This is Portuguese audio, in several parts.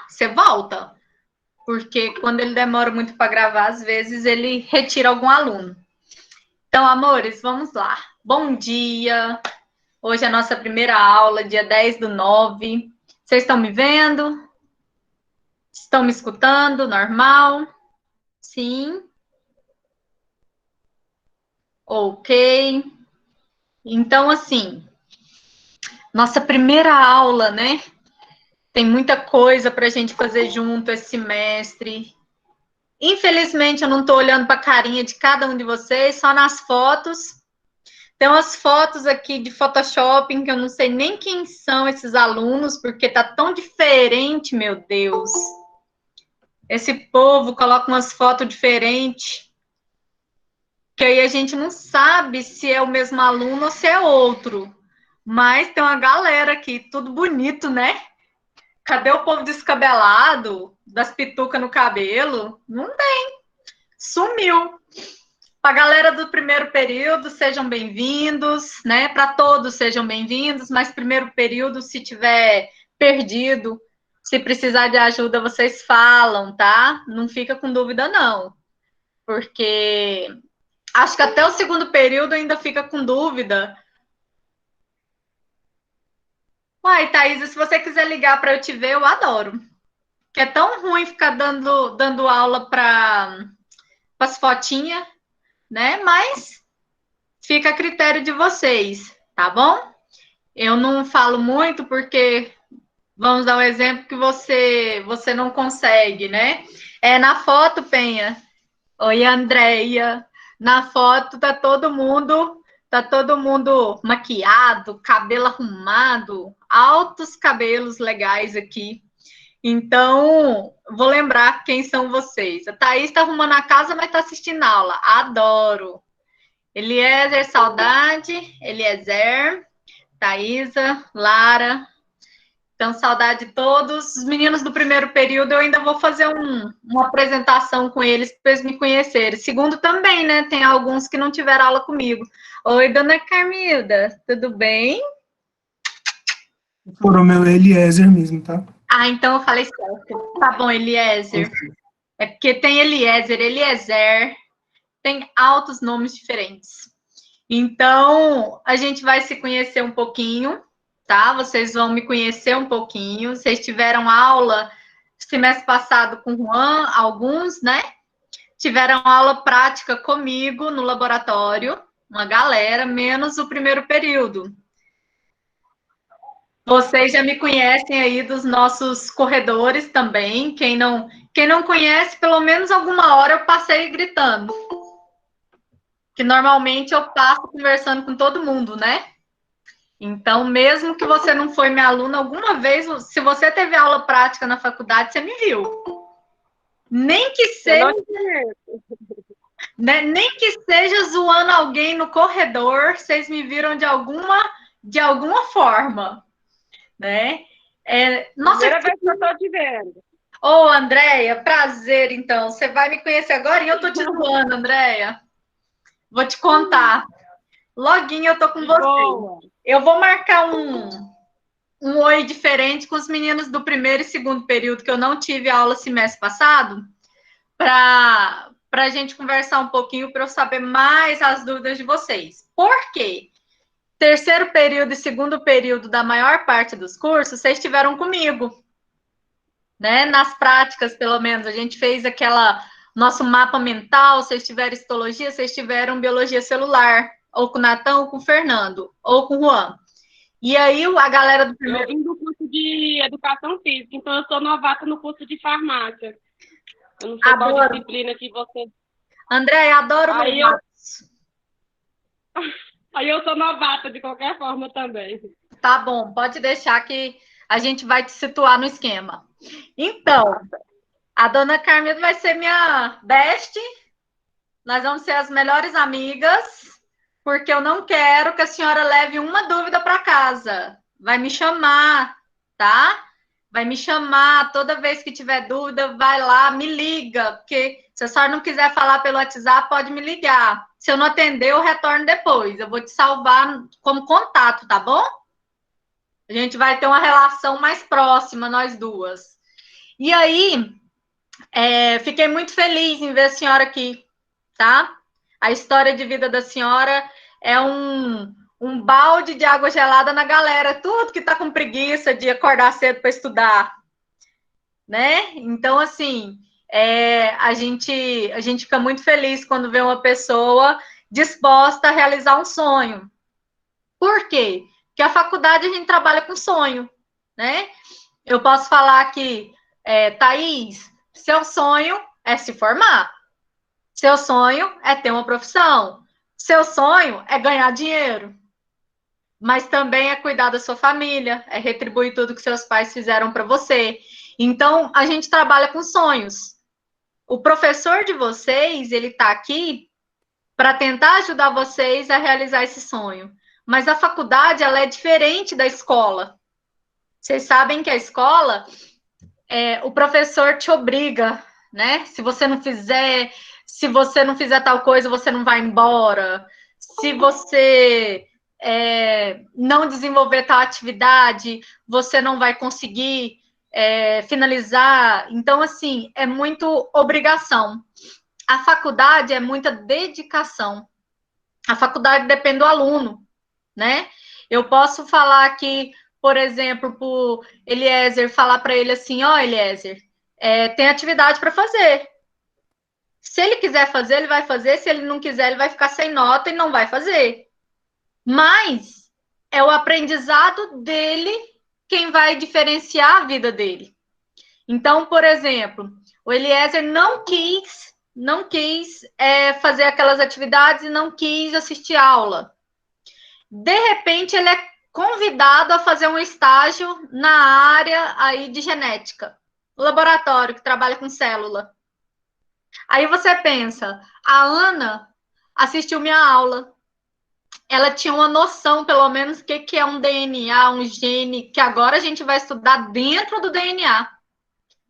você volta. Porque quando ele demora muito para gravar, às vezes ele retira algum aluno. Então, amores, vamos lá. Bom dia. Hoje é a nossa primeira aula, dia 10/9. Vocês estão me vendo? Estão me escutando? Normal? Sim. Ok. Então, assim, nossa primeira aula, né? Tem muita coisa para a gente fazer junto esse semestre. Infelizmente, eu não estou olhando para a carinha de cada um de vocês, só nas fotos. Tem umas fotos aqui de Photoshop que eu não sei nem quem são esses alunos, porque tá tão diferente, meu Deus. Esse povo coloca umas fotos diferentes, que aí a gente não sabe se é o mesmo aluno ou se é outro. Mas tem uma galera aqui, tudo bonito, né? Cadê o povo descabelado, das pitucas no cabelo? Não tem, sumiu. Para a galera do primeiro período, sejam bem-vindos, né? Para todos, sejam bem-vindos, mas primeiro período, se tiver perdido, se precisar de ajuda, vocês falam, tá? Não fica com dúvida, não. Porque acho que até o segundo período ainda fica com dúvida. Uai, Thaís, se você quiser ligar para eu te ver, eu adoro. Que é tão ruim ficar dando aula para as fotinhas, né? Mas fica a critério de vocês, tá bom? Eu não falo muito porque vamos dar um exemplo que você não consegue, né? Na foto, Penha. Oi, Andréia. Na foto tá todo mundo maquiado, cabelo arrumado, altos cabelos legais aqui. Então, vou lembrar quem são vocês. A Thaís está arrumando a casa, mas está assistindo aula. Adoro. Eliezer, saudade. Eliezer, Thaisa, Lara. Então, saudade de todos. Os meninos do primeiro período, eu ainda vou fazer uma apresentação com eles para eles me conhecerem. Segundo também, né? Tem alguns que não tiveram aula comigo. Oi, dona Carmilda, tudo bem? O meu é Eliezer mesmo, tá? Ah, então eu falei certo. Tá bom, Eliezer. É porque tem Eliezer, Eliezer, tem altos nomes diferentes. Então, a gente vai se conhecer um pouquinho, tá? Vocês vão me conhecer um pouquinho. Vocês tiveram aula semestre passado com o Juan, alguns, né? Tiveram aula prática comigo no laboratório, uma galera, menos o primeiro período. Vocês já me conhecem aí dos nossos corredores também. Quem não conhece, pelo menos alguma hora eu passei gritando. Que normalmente eu passo conversando com todo mundo, né? Então, mesmo que você não foi minha aluna alguma vez, se você teve aula prática na faculdade, você me viu. Nem que seja, né, nem que seja zoando alguém no corredor, vocês me viram de alguma forma, né? Nossa, Primeira vez que eu estou te vendo. Ô, Andréia, prazer, então. Você vai me conhecer agora e eu tô te zoando, Andréia. Vou te contar. Loguinho eu tô com você. Boa. Eu vou marcar um oi diferente com os meninos do primeiro e segundo período, que eu não tive aula semestre passado, para a gente conversar um pouquinho, para eu saber mais as dúvidas de vocês. Por quê? Terceiro período e segundo período da maior parte dos cursos, vocês estiveram comigo, né? Nas práticas, pelo menos, a gente fez nosso mapa mental, vocês tiveram histologia, vocês tiveram biologia celular, ou com o Natan, ou com o Fernando, ou com o Juan. E aí, a galera do primeiro... Eu vim do curso de Educação Física, então eu sou novata no curso de Farmácia. Eu não sei qual disciplina que você... André, adoro novatos. Aí eu sou novata de qualquer forma também. Tá bom, pode deixar que a gente vai te situar no esquema. Então, a dona Carmila vai ser minha best. Nós vamos ser as melhores amigas, porque eu não quero que a senhora leve uma dúvida para casa. Vai me chamar, tá? Vai me chamar, toda vez que tiver dúvida, vai lá, me liga, porque se a senhora não quiser falar pelo WhatsApp, pode me ligar. Se eu não atender, eu retorno depois. Eu vou te salvar como contato, tá bom? A gente vai ter uma relação mais próxima, nós duas. E aí, fiquei muito feliz em ver a senhora aqui, tá? A história de vida da senhora é um balde de água gelada na galera, tudo que tá com preguiça de acordar cedo para estudar, né? Então, assim, a gente fica muito feliz quando vê uma pessoa disposta a realizar um sonho. Por quê? Porque a faculdade a gente trabalha com sonho, né? Eu posso falar que, Thaís, seu sonho é se formar. Seu sonho é ter uma profissão. Seu sonho é ganhar dinheiro. Mas também é cuidar da sua família, é retribuir tudo que seus pais fizeram para você. Então, a gente trabalha com sonhos. O professor de vocês, ele está aqui para tentar ajudar vocês a realizar esse sonho. Mas a faculdade, ela é diferente da escola. Vocês sabem que a escola, o professor te obriga, né? Se você não fizer tal coisa, você não vai embora. Se você não desenvolver tal atividade, você não vai conseguir finalizar. Então, assim, é muito obrigação. A faculdade é muita dedicação. A faculdade depende do aluno, né? Eu posso falar aqui, por exemplo, para o Eliezer, falar para ele assim, ó, Eliezer, tem atividade para fazer. Se ele quiser fazer, ele vai fazer. Se ele não quiser, ele vai ficar sem nota e não vai fazer. Mas é o aprendizado dele quem vai diferenciar a vida dele. Então, por exemplo, o Eliezer não quis fazer aquelas atividades e não quis assistir aula. De repente, ele é convidado a fazer um estágio na área aí de genética, laboratório que trabalha com célula. Aí você pensa, a Ana assistiu minha aula. Ela tinha uma noção, pelo menos, do que é um DNA, um gene, que agora a gente vai estudar dentro do DNA.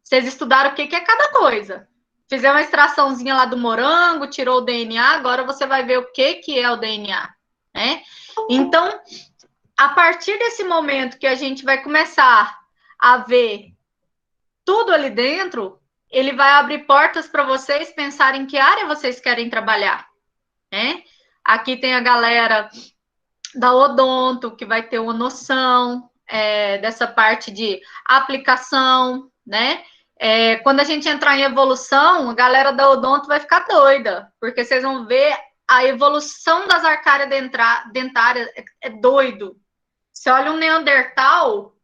Vocês estudaram o que é cada coisa. Fizeram uma extraçãozinha lá do morango, tirou o DNA, agora você vai ver o que é o DNA, né? Então, a partir desse momento que a gente vai começar a ver tudo ali dentro, ele vai abrir portas para vocês pensarem em que área vocês querem trabalhar, né? Aqui tem a galera da odonto, que vai ter uma noção dessa parte de aplicação, né? Quando a gente entrar em evolução, a galera da odonto vai ficar doida, porque vocês vão ver a evolução das arcárias dentárias, é doido. Você olha um Neandertal,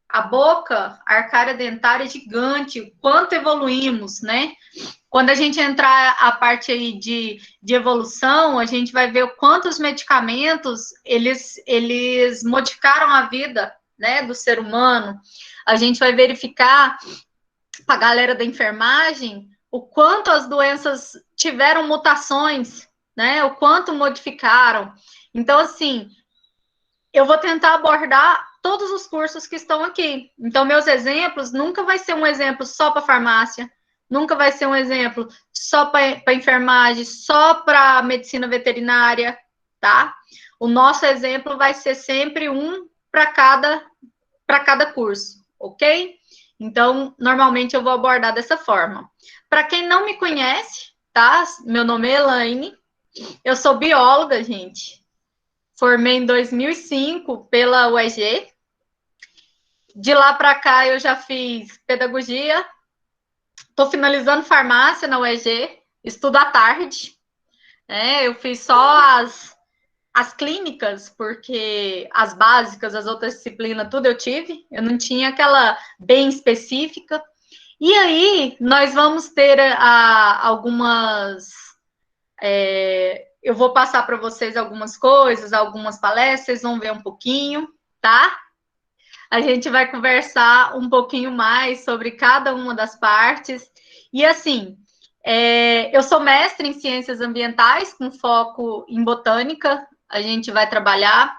a boca, a arcária dentária é gigante, o quanto evoluímos, né? Quando a gente entrar a parte aí de evolução, a gente vai ver o quanto os medicamentos, eles modificaram a vida, né, do ser humano. A gente vai verificar, para a galera da enfermagem, o quanto as doenças tiveram mutações, né, o quanto modificaram. Então, assim, eu vou tentar abordar todos os cursos que estão aqui. Então, meus exemplos nunca vai ser um exemplo só para farmácia, nunca vai ser um exemplo só para enfermagem, só para medicina veterinária, tá? O nosso exemplo vai ser sempre um para cada curso, ok? Então, normalmente eu vou abordar dessa forma. Para quem não me conhece, tá? Meu nome é Elaine, eu sou bióloga, gente. Formei em 2005 pela UEG. De lá para cá eu já fiz pedagogia. Estou finalizando farmácia na UEG. Estudo à tarde. Eu fiz só as clínicas, porque as básicas, as outras disciplinas, tudo eu tive. Eu não tinha aquela bem específica. E aí, nós vamos ter algumas... eu vou passar para vocês algumas coisas, algumas palestras, vocês vão ver um pouquinho, tá? A gente vai conversar um pouquinho mais sobre cada uma das partes. E assim, eu sou mestre em ciências ambientais, com foco em botânica, a gente vai trabalhar.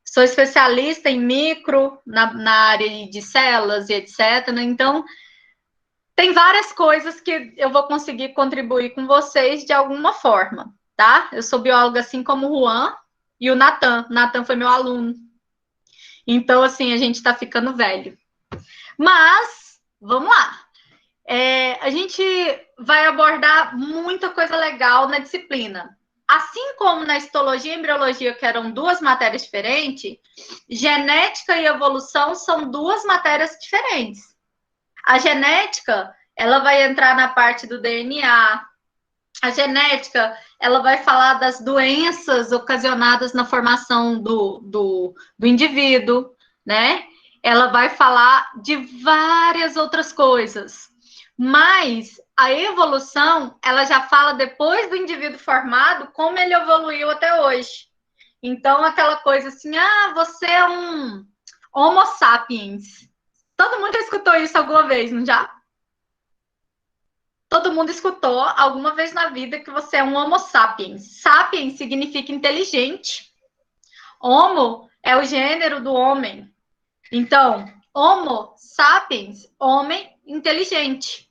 Sou especialista em micro, na área de células e etc. Então, tem várias coisas que eu vou conseguir contribuir com vocês de alguma forma, tá? Eu sou bióloga assim como o Juan e o Natan. O Natan foi meu aluno. Então, assim, a gente tá ficando velho. Mas, vamos lá. A gente vai abordar muita coisa legal na disciplina. Assim como na histologia e embriologia, que eram duas matérias diferentes, genética e evolução são duas matérias diferentes. A genética, ela vai entrar na parte do DNA. A genética, ela vai falar das doenças ocasionadas na formação do indivíduo, né? Ela vai falar de várias outras coisas. Mas a evolução, ela já fala depois do indivíduo formado, como ele evoluiu até hoje. Então, aquela coisa assim, você é um Homo sapiens. Todo mundo já escutou isso alguma vez, não já? Todo mundo escutou alguma vez na vida que você é um Homo sapiens. Sapiens significa inteligente. Homo é o gênero do homem. Então, Homo sapiens, homem inteligente.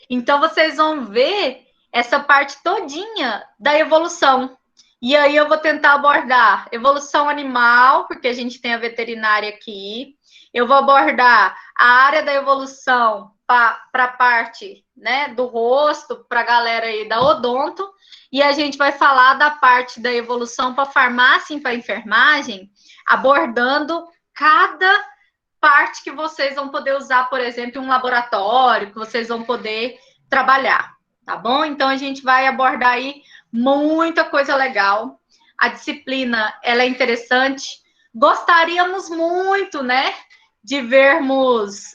Então, vocês vão ver essa parte todinha da evolução. E aí eu vou tentar abordar evolução animal, porque a gente tem a veterinária aqui. Eu vou abordar a área da evolução para a parte, né, do rosto, para a galera aí da odonto. E a gente vai falar da parte da evolução para farmácia e para enfermagem, abordando cada parte que vocês vão poder usar, por exemplo, em um laboratório, que vocês vão poder trabalhar, tá bom? Então, a gente vai abordar aí muita coisa legal. A disciplina, ela é interessante. Gostaríamos muito, né, de vermos,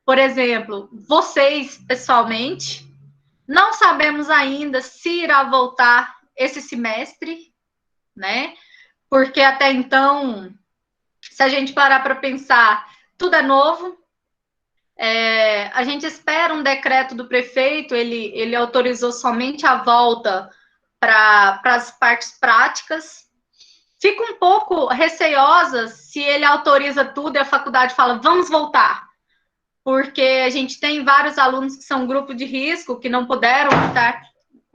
por exemplo, vocês, pessoalmente. Não sabemos ainda se irá voltar esse semestre, né? Porque até então, se a gente parar para pensar, tudo é novo. A gente espera um decreto do prefeito, ele autorizou somente a volta para as partes práticas. Fico um pouco receosa se ele autoriza tudo e a faculdade fala, vamos voltar. Porque a gente tem vários alunos que são grupo de risco, que não puderam estar.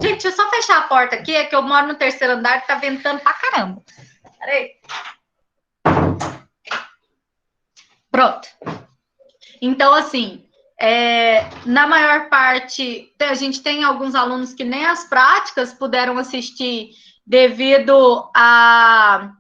Gente, deixa eu só fechar a porta aqui, é que eu moro no terceiro andar e tá ventando pra caramba. Peraí. Pronto. Então, assim, na maior parte, a gente tem alguns alunos que nem as práticas puderam assistir devido a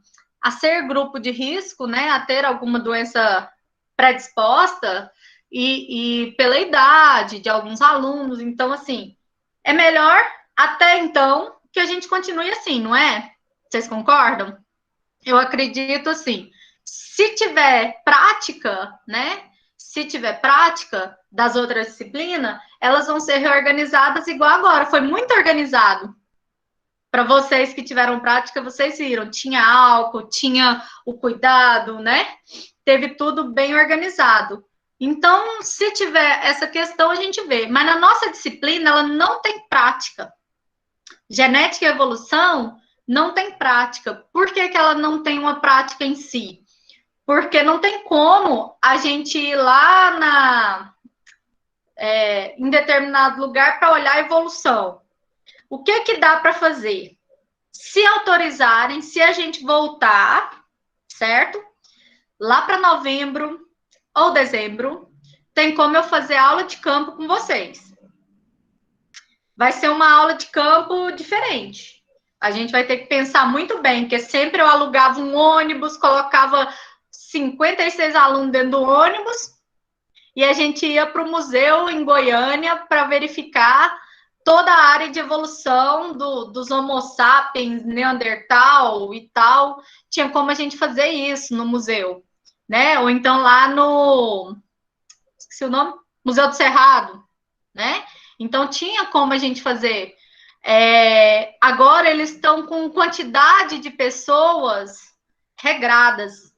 ser grupo de risco, né, a ter alguma doença predisposta e pela idade de alguns alunos. Então, assim, é melhor até então que a gente continue assim, não é? Vocês concordam? Eu acredito assim, se tiver prática, né? Se tiver prática das outras disciplinas, elas vão ser reorganizadas igual agora. Foi muito organizado. Para vocês que tiveram prática, vocês viram, tinha álcool, tinha o cuidado, né? Teve tudo bem organizado. Então, se tiver essa questão, a gente vê. Mas na nossa disciplina, ela não tem prática. Genética e evolução não tem prática. Por que ela não tem uma prática em si? Porque não tem como a gente ir lá em determinado lugar para olhar a evolução. O que dá para fazer? Se autorizarem, se a gente voltar, certo? Lá para novembro ou dezembro, tem como eu fazer aula de campo com vocês. Vai ser uma aula de campo diferente. A gente vai ter que pensar muito bem, porque sempre eu alugava um ônibus, colocava 56 alunos dentro do ônibus e a gente ia para o museu em Goiânia para verificar toda a área de evolução dos Homo sapiens, Neandertal e tal. Tinha como a gente fazer isso no museu, né? Ou então lá no... esqueci o nome? Museu do Cerrado, né? Então, tinha como a gente fazer. Agora, eles estão com quantidade de pessoas regradas,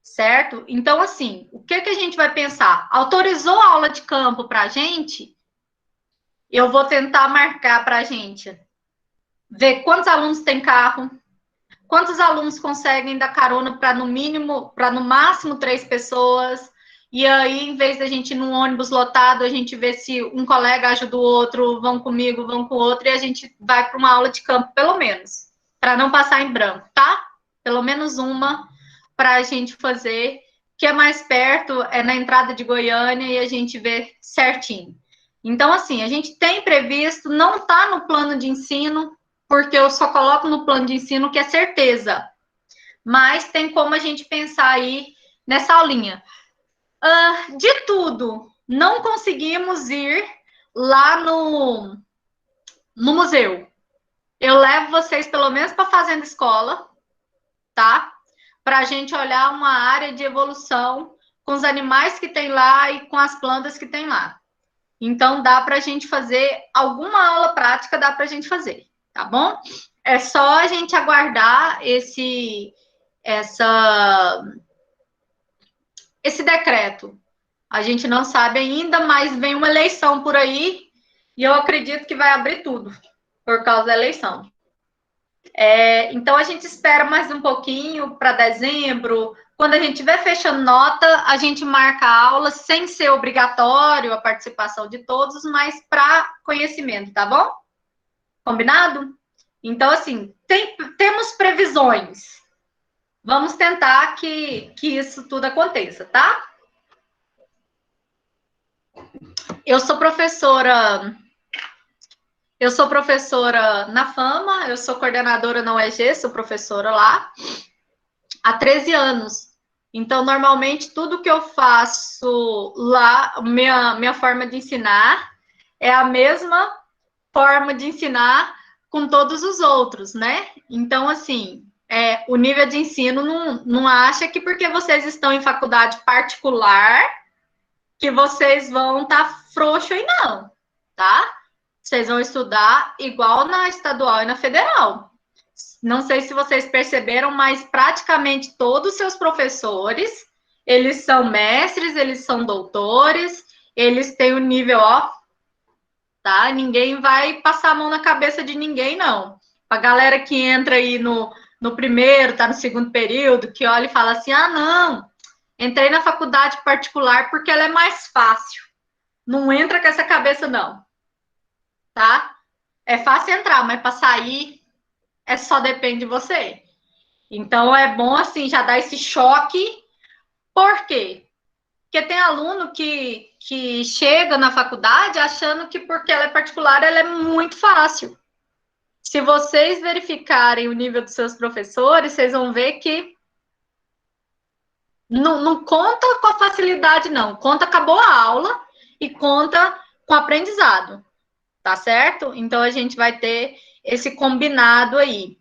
certo? Então, assim, o que a gente vai pensar? Autorizou a aula de campo para a gente? Eu vou tentar marcar para a gente ver quantos alunos tem carro, quantos alunos conseguem dar carona para no máximo 3 pessoas, e aí, em vez da gente ir num ônibus lotado, a gente vê se um colega ajuda o outro, vão comigo, vão com o outro, e a gente vai para uma aula de campo, pelo menos, para não passar em branco, tá? Pelo menos uma para a gente fazer, que é mais perto é na entrada de Goiânia e a gente vê certinho. Então, assim, a gente tem previsto, não está no plano de ensino, porque eu só coloco no plano de ensino que é certeza. Mas tem como a gente pensar aí nessa aulinha. De tudo, não conseguimos ir lá no museu. Eu levo vocês pelo menos para a Fazenda Escola, tá? Para a gente olhar uma área de evolução com os animais que tem lá e com as plantas que tem lá. Então, dá para a gente fazer alguma aula prática, dá para a gente fazer, tá bom? É só a gente aguardar esse decreto. A gente não sabe ainda, mas vem uma eleição por aí e eu acredito que vai abrir tudo por causa da eleição. Então, a gente espera mais um pouquinho para dezembro. Quando a gente estiver fechando nota, a gente marca a aula sem ser obrigatório a participação de todos, mas para conhecimento, tá bom? Combinado? Então, assim, temos previsões. Vamos tentar que isso tudo aconteça, tá? Eu sou professora na Fama, eu sou coordenadora na UEG, sou professora lá há 13 anos. Então, normalmente, tudo que eu faço lá, minha forma de ensinar é a mesma forma de ensinar com todos os outros, né? Então, assim, o nível de ensino não acha que porque vocês estão em faculdade particular que vocês vão estar frouxo aí, não, tá? Vocês vão estudar igual na estadual e na federal. Não sei se vocês perceberam, mas praticamente todos os seus professores, eles são mestres, eles são doutores, eles têm o nível, ó, tá? Ninguém vai passar a mão na cabeça de ninguém, não. A galera que entra aí no primeiro, tá no segundo período, que olha e fala assim, não, entrei na faculdade particular porque ela é mais fácil. Não entra com essa cabeça, não. Tá? É fácil entrar, mas para sair só depende de você. Então é bom assim já dar esse choque. Por quê? Porque tem aluno que chega na faculdade achando que porque ela é particular, ela é muito fácil. Se vocês verificarem o nível dos seus professores, vocês vão ver que não conta com a facilidade, não. Conta com a boa aula e conta com o aprendizado. Tá certo? Então, a gente vai ter esse combinado aí.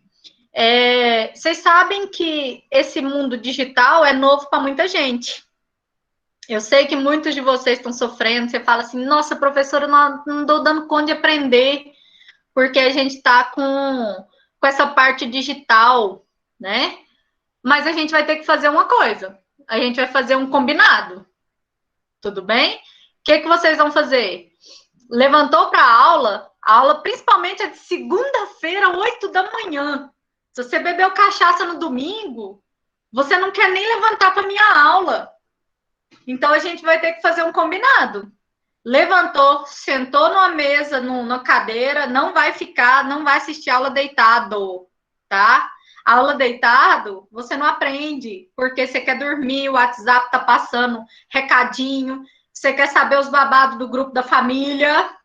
Vocês sabem que esse mundo digital é novo para muita gente. Eu sei que muitos de vocês estão sofrendo. Você fala assim, nossa, professora, não estou dando conta de aprender, porque a gente está com essa parte digital, né? Mas a gente vai ter que fazer uma coisa. A gente vai fazer um combinado. Tudo bem? O que vocês vão fazer? Levantou para a aula principalmente é de segunda-feira, 8 da manhã. Se você bebeu cachaça no domingo, você não quer nem levantar para minha aula. Então, a gente vai ter que fazer um combinado. Levantou, sentou numa mesa, numa cadeira, não vai assistir aula deitado, tá? Aula deitado, você não aprende, porque você quer dormir, o WhatsApp tá passando recadinho, você quer saber os babados do grupo da família,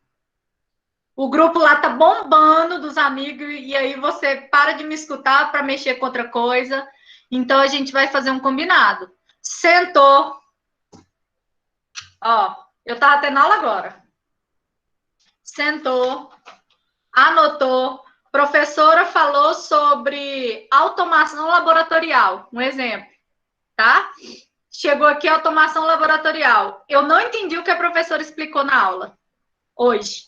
o grupo lá tá bombando dos amigos, e aí você para de me escutar para mexer com outra coisa. Então, a gente vai fazer um combinado. Sentou. Ó, eu tava tendo aula agora. Sentou, anotou. Professora falou sobre automação laboratorial, um exemplo, tá? Chegou aqui automação laboratorial. Eu não entendi o que a professora explicou na aula hoje.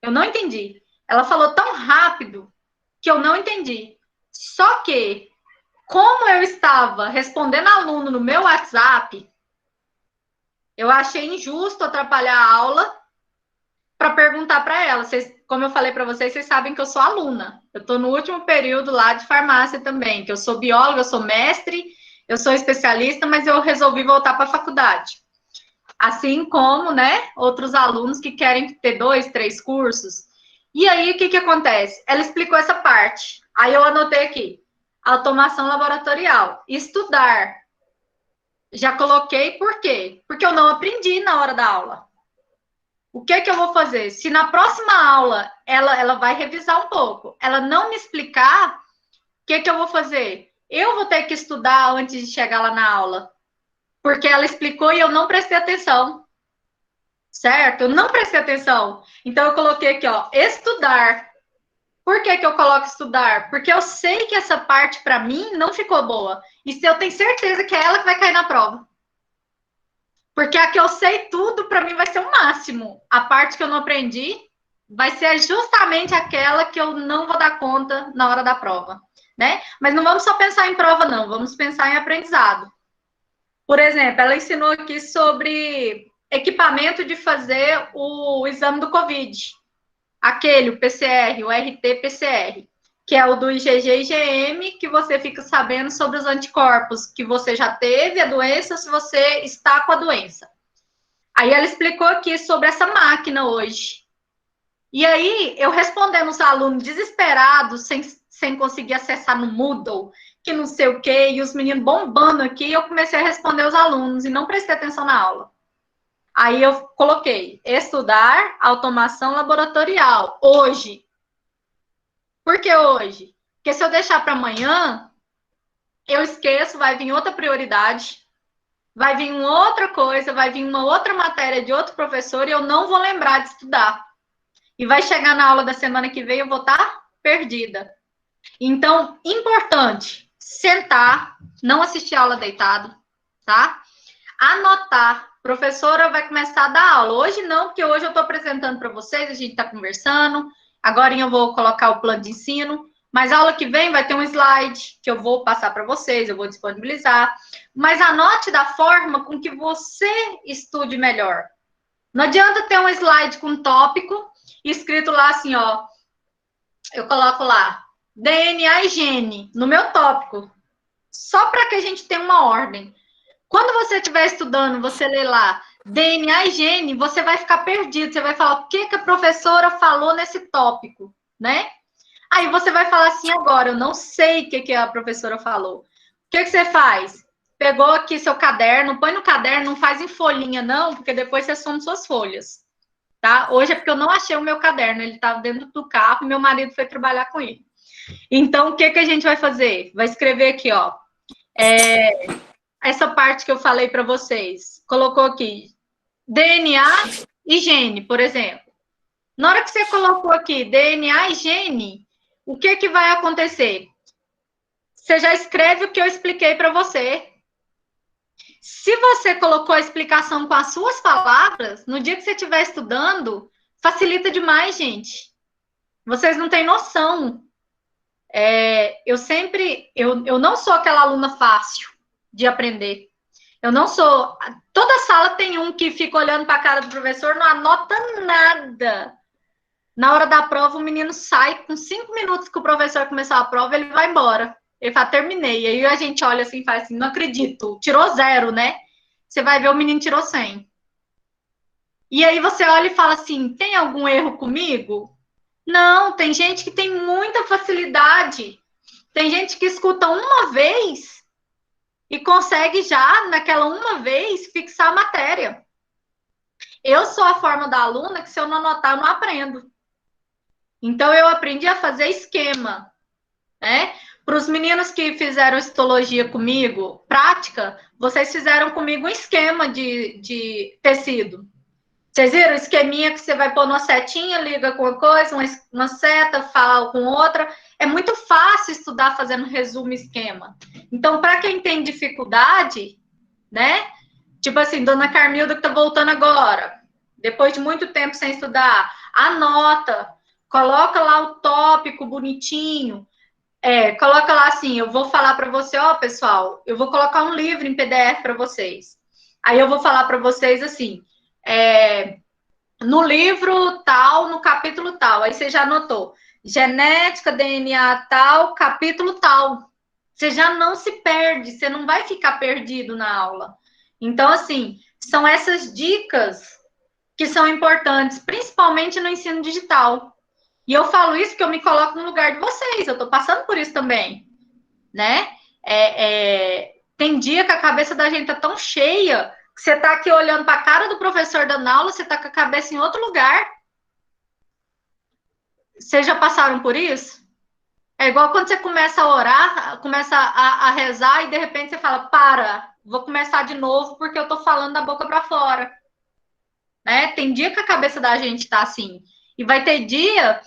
Eu não entendi. Ela falou tão rápido que eu não entendi. Só que, como eu estava respondendo aluno no meu WhatsApp, eu achei injusto atrapalhar a aula para perguntar para ela. Como eu falei para vocês, vocês sabem que eu sou aluna. Eu estou no último período lá de farmácia também, que eu sou bióloga, eu sou mestre, eu sou especialista, mas eu resolvi voltar para a faculdade. Assim como, né, outros alunos que querem ter 2, 3 cursos. E aí, o que acontece? Ela explicou essa parte. Aí eu anotei aqui, automação laboratorial, estudar. Já coloquei, por quê? Porque eu não aprendi na hora da aula. O que eu vou fazer? Se na próxima aula ela vai revisar um pouco, ela não me explicar, o que eu vou fazer? Eu vou ter que estudar antes de chegar lá na aula, porque ela explicou e eu não prestei atenção, certo? Eu não prestei atenção. Então, eu coloquei aqui, ó, estudar. Por que eu coloco estudar? Porque eu sei que essa parte, para mim, não ficou boa. E se eu tenho certeza que é ela que vai cair na prova. Porque a que eu sei tudo, para mim, vai ser o máximo. A parte que eu não aprendi vai ser justamente aquela que eu não vou dar conta na hora da prova, né? Mas não vamos só pensar em prova, não. Vamos pensar em aprendizado. Por exemplo, ela ensinou aqui sobre equipamento de fazer o exame do Covid. Aquele, o PCR, o RT-PCR, que é o do IgG e IgM, que você fica sabendo sobre os anticorpos, que você já teve a doença, se você está com a doença. Aí ela explicou aqui sobre essa máquina hoje. E aí, eu respondendo os alunos desesperados, sem conseguir acessar no Moodle, que não sei o quê, e os meninos bombando aqui, eu comecei a responder os alunos e não prestei atenção na aula. Aí eu coloquei, estudar automação laboratorial, hoje. Por que hoje? Porque se eu deixar para amanhã, eu esqueço, vai vir outra prioridade, vai vir uma outra coisa, vai vir uma outra matéria de outro professor e eu não vou lembrar de estudar. E vai chegar na aula da semana que vem, eu vou estar perdida. Então, importante, sentar, não assistir a aula deitado, tá? Anotar. Professora vai começar a dar aula. Hoje não, porque hoje eu estou apresentando para vocês, a gente está conversando. Agora eu vou colocar o plano de ensino. Mas a aula que vem vai ter um slide que eu vou passar para vocês, eu vou disponibilizar. Mas anote da forma com que você estude melhor. Não adianta ter um slide com tópico escrito lá assim, ó. Eu coloco lá, DNA e gene, no meu tópico. Só para que a gente tenha uma ordem. Quando você estiver estudando, você lê lá DNA e gene, você vai ficar perdido. Você vai falar o que a professora falou nesse tópico, né? Aí você vai falar assim agora, eu não sei o que a professora falou. O que você faz? Pegou aqui seu caderno, põe no caderno, não faz em folhinha não, porque depois você soma suas folhas, tá? Hoje é porque eu não achei o meu caderno, ele estava dentro do carro e meu marido foi trabalhar com ele. Então, o que a gente vai fazer? Vai escrever aqui, ó. Essa parte que eu falei para vocês. Colocou aqui DNA e gene, por exemplo. Na hora que você colocou aqui DNA e gene, o que vai acontecer? Você já escreve o que eu expliquei para você. Se você colocou a explicação com as suas palavras, no dia que você estiver estudando, facilita demais, gente. Vocês não têm noção. Eu não sou aquela aluna fácil de aprender. Eu não sou. Toda sala tem um que fica olhando para a cara do professor, não anota nada. Na hora da prova, o menino sai, com 5 minutos que o professor começar a prova, ele vai embora. Ele fala, terminei. Aí a gente olha assim e faz assim, não acredito. Tirou 0, né? Você vai ver o menino tirou 100. E aí você olha e fala assim, tem algum erro comigo? Não, tem gente que tem muita facilidade. Tem gente que escuta uma vez e consegue já, naquela uma vez, fixar a matéria. Eu sou a forma da aluna que se eu não anotar, eu não aprendo. Então, eu aprendi a fazer esquema, né? Para os meninos que fizeram histologia comigo, prática, vocês fizeram comigo um esquema de tecido. Vocês viram o esqueminha que você vai pôr uma setinha, liga com uma coisa, uma seta, fala com outra. É muito fácil estudar fazendo resumo esquema. Então, para quem tem dificuldade, né? Tipo assim, Dona Carmilda que tá voltando agora, depois de muito tempo sem estudar, anota, coloca lá o tópico bonitinho, coloca lá assim, eu vou falar para você, ó, pessoal, eu vou colocar um livro em PDF para vocês. Aí eu vou falar para vocês assim, no livro tal, no capítulo tal, aí você já anotou, genética, DNA tal, capítulo tal. Você já não se perde, você não vai ficar perdido na aula. Então, assim, são essas dicas que são importantes, principalmente no ensino digital. E eu falo isso porque eu me coloco no lugar de vocês, eu estou passando por isso também, né? Tem dia que a cabeça da gente tá tão cheia que você tá aqui olhando para a cara do professor dando aula, você tá com a cabeça em outro lugar. Vocês já passaram por isso? É igual quando você começa a orar, começa a rezar e de repente você fala, para, vou começar de novo porque eu tô falando da boca para fora. Né? Tem dia que a cabeça da gente tá assim. E vai ter dia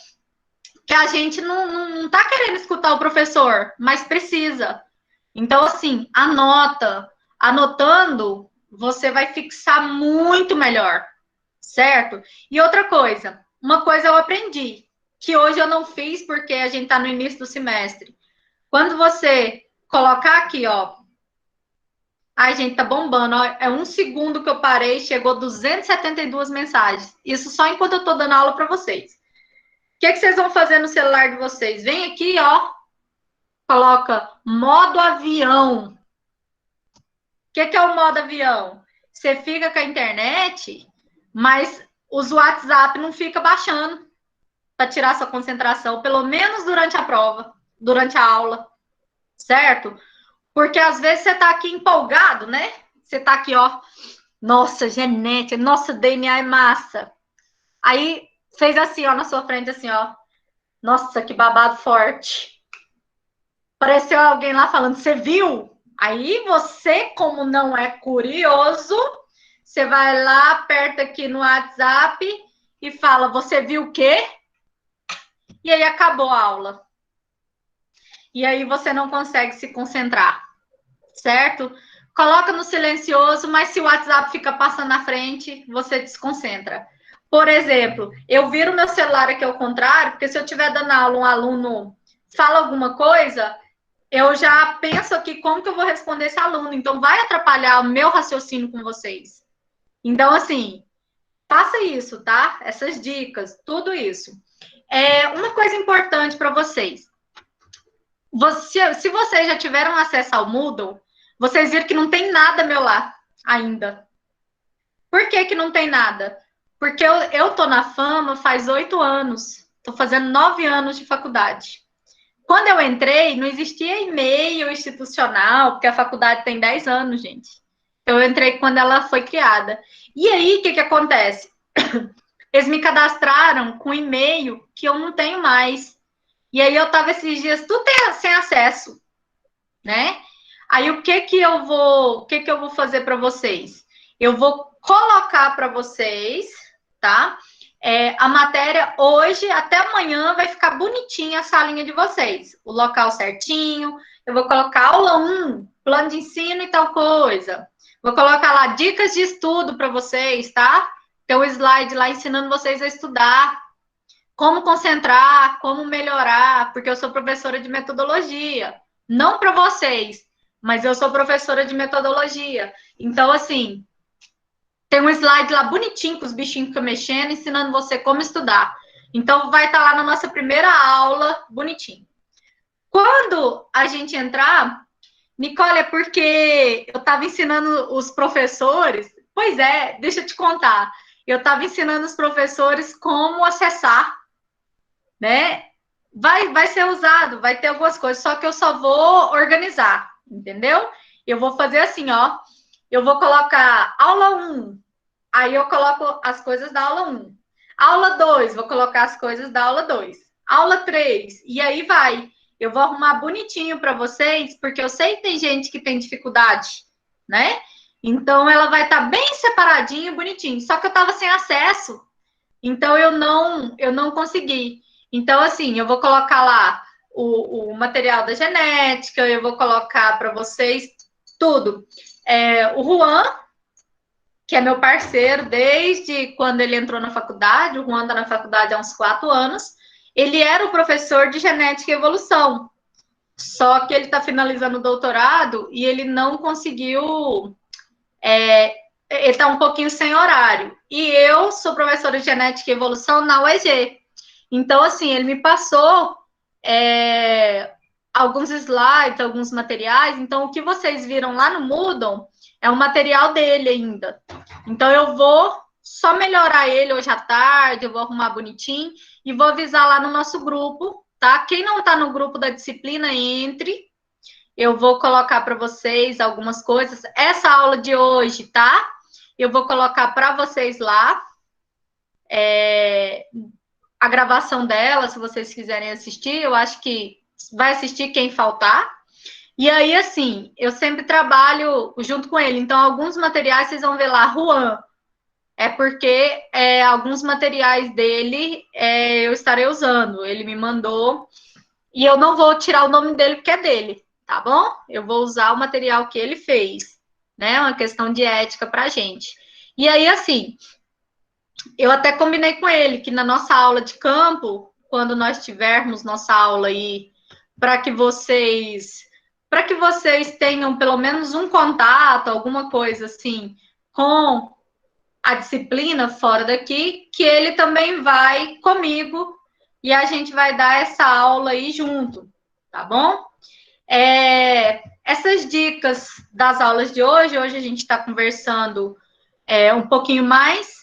que a gente não tá querendo escutar o professor, mas precisa. Então, assim, anota. Anotando, você vai fixar muito melhor, certo? E outra coisa, uma coisa eu aprendi, que hoje eu não fiz porque a gente tá no início do semestre. Quando você colocar aqui, ó, ai, gente, tá bombando, ó, é 1 segundo que eu parei, chegou 272 mensagens. Isso só enquanto eu tô dando aula para vocês. O que vocês vão fazer no celular de vocês? Vem aqui, ó, coloca modo avião. O que é o modo avião? Você fica com a internet, mas os WhatsApp não fica baixando para tirar sua concentração, pelo menos durante a prova, durante a aula, certo? Porque às vezes você tá aqui empolgado, né? Você tá aqui, ó, nossa, genética, nossa, DNA é massa. Aí fez assim, ó, na sua frente, assim, ó, nossa, que babado forte. Apareceu alguém lá falando, você viu? Aí você, como não é curioso, você vai lá, aperta aqui no WhatsApp e fala, você viu o quê? E aí acabou a aula. E aí você não consegue se concentrar, certo? Coloca no silencioso, mas se o WhatsApp fica passando na frente, você desconcentra. Por exemplo, eu viro meu celular aqui ao contrário, porque se eu estiver dando aula, um aluno fala alguma coisa, eu já penso aqui como que eu vou responder esse aluno. Então, vai atrapalhar o meu raciocínio com vocês. Então, assim, faça isso, tá? Essas dicas, tudo isso. Uma coisa importante para vocês. Se vocês já tiveram acesso ao Moodle, vocês viram que não tem nada meu lá ainda. Por que não tem nada? Porque eu tô na Fama faz 8 anos. Tô fazendo 9 anos de faculdade. Quando eu entrei, não existia e-mail institucional, porque a faculdade tem 10 anos, gente. Então, eu entrei quando ela foi criada. E aí, o que acontece? Eles me cadastraram com e-mail que eu não tenho mais. E aí, eu estava esses dias tudo sem acesso, né? Aí, o que eu vou fazer para vocês? Eu vou colocar para vocês, tá? A matéria hoje, até amanhã, vai ficar bonitinha a salinha de vocês. O local certinho. Eu vou colocar aula 1, plano de ensino e tal coisa. Vou colocar lá dicas de estudo para vocês, tá? Tem um slide lá ensinando vocês a estudar. Como concentrar, como melhorar, porque eu sou professora de metodologia. Não para vocês, mas eu sou professora de metodologia. Então, assim, tem um slide lá bonitinho, com os bichinhos ficam mexendo, ensinando você como estudar. Então, vai estar lá na nossa primeira aula, bonitinho. Quando a gente entrar, Nicole, é porque eu estava ensinando os professores. Pois é, deixa eu te contar. Eu estava ensinando os professores como acessar, né? Vai ser usado, vai ter algumas coisas, só que eu só vou organizar, entendeu? Eu vou fazer assim, ó. Eu vou colocar aula 1, aí eu coloco as coisas da aula 1. Aula 2, vou colocar as coisas da aula 2. Aula 3, e aí vai. Eu vou arrumar bonitinho para vocês, porque eu sei que tem gente que tem dificuldade, né? Então, ela vai estar bem separadinho, bonitinho. Só que eu estava sem acesso, então eu não consegui. Então, assim, eu vou colocar lá o material da genética, eu vou colocar para vocês tudo. O Juan, que é meu parceiro desde quando ele entrou na faculdade, o Juan está na faculdade há uns 4 anos, ele era o professor de genética e evolução, só que ele está finalizando o doutorado e ele não conseguiu, ele está um pouquinho sem horário. E eu sou professora de genética e evolução na UEG. Então, assim, ele me passou alguns slides, alguns materiais. Então, o que vocês viram lá no Moodle é o material dele ainda. Então, eu vou só melhorar ele hoje à tarde, eu vou arrumar bonitinho e vou avisar lá no nosso grupo, tá? Quem não está no grupo da disciplina, entre. eu vou colocar para vocês algumas coisas. Essa aula de hoje, tá? Eu vou colocar para vocês lá a gravação dela, se vocês quiserem assistir. Eu acho que vai assistir quem faltar. E aí, assim, eu sempre trabalho junto com ele. Então, alguns materiais vocês vão ver lá, Juan. É porque alguns materiais dele eu estarei usando. Ele me mandou. E eu não vou tirar o nome dele porque é dele, tá bom? Eu vou usar o material que ele fez, né? Uma questão de ética pra gente. E aí, assim, eu até combinei com ele que na nossa aula de campo, quando nós tivermos nossa aula aí, para que vocês tenham pelo menos um contato, alguma coisa assim, com a disciplina fora daqui, que ele também vai comigo e a gente vai dar essa aula aí junto, tá bom? Essas dicas das aulas de hoje a gente está conversando um pouquinho mais.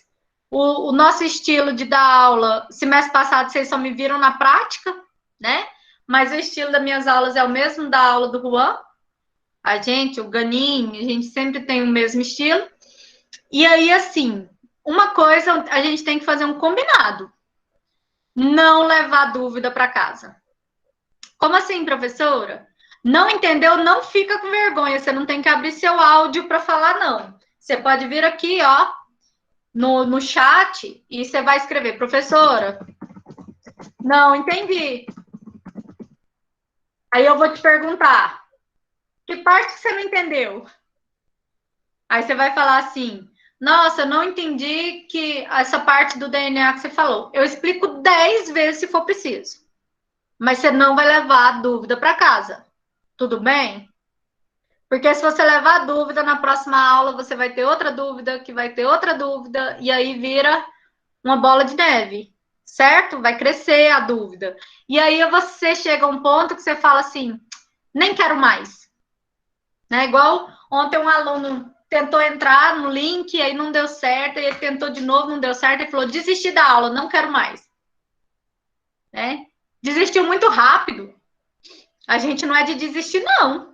O nosso estilo de dar aula, semestre passado vocês só me viram na prática, né? Mas o estilo das minhas aulas é o mesmo da aula do Juan. O Ganin, a gente sempre tem o mesmo estilo. E aí, assim, uma coisa, a gente tem que fazer um combinado. Não levar dúvida para casa. Como assim, professora? Não entendeu? Não fica com vergonha. Você não tem que abrir seu áudio para falar, não. Você pode vir aqui, ó, no chat e você vai escrever, professora, não entendi. Aí eu vou te perguntar, que parte que você não entendeu? Aí você vai falar assim, nossa, não entendi que essa parte do DNA que você falou. Eu explico 10 vezes se for preciso. Mas você não vai levar a dúvida para casa. Tudo bem? Porque se você levar a dúvida, na próxima aula você vai ter outra dúvida, que vai ter outra dúvida, e aí vira uma bola de neve, certo? Vai crescer a dúvida. E aí você chega a um ponto que você fala assim, nem quero mais. Né? Igual ontem um aluno tentou entrar no link, aí não deu certo, e ele tentou de novo, não deu certo, e falou, desisti da aula, não quero mais. Né? Desistiu muito rápido. A gente não é de desistir, não.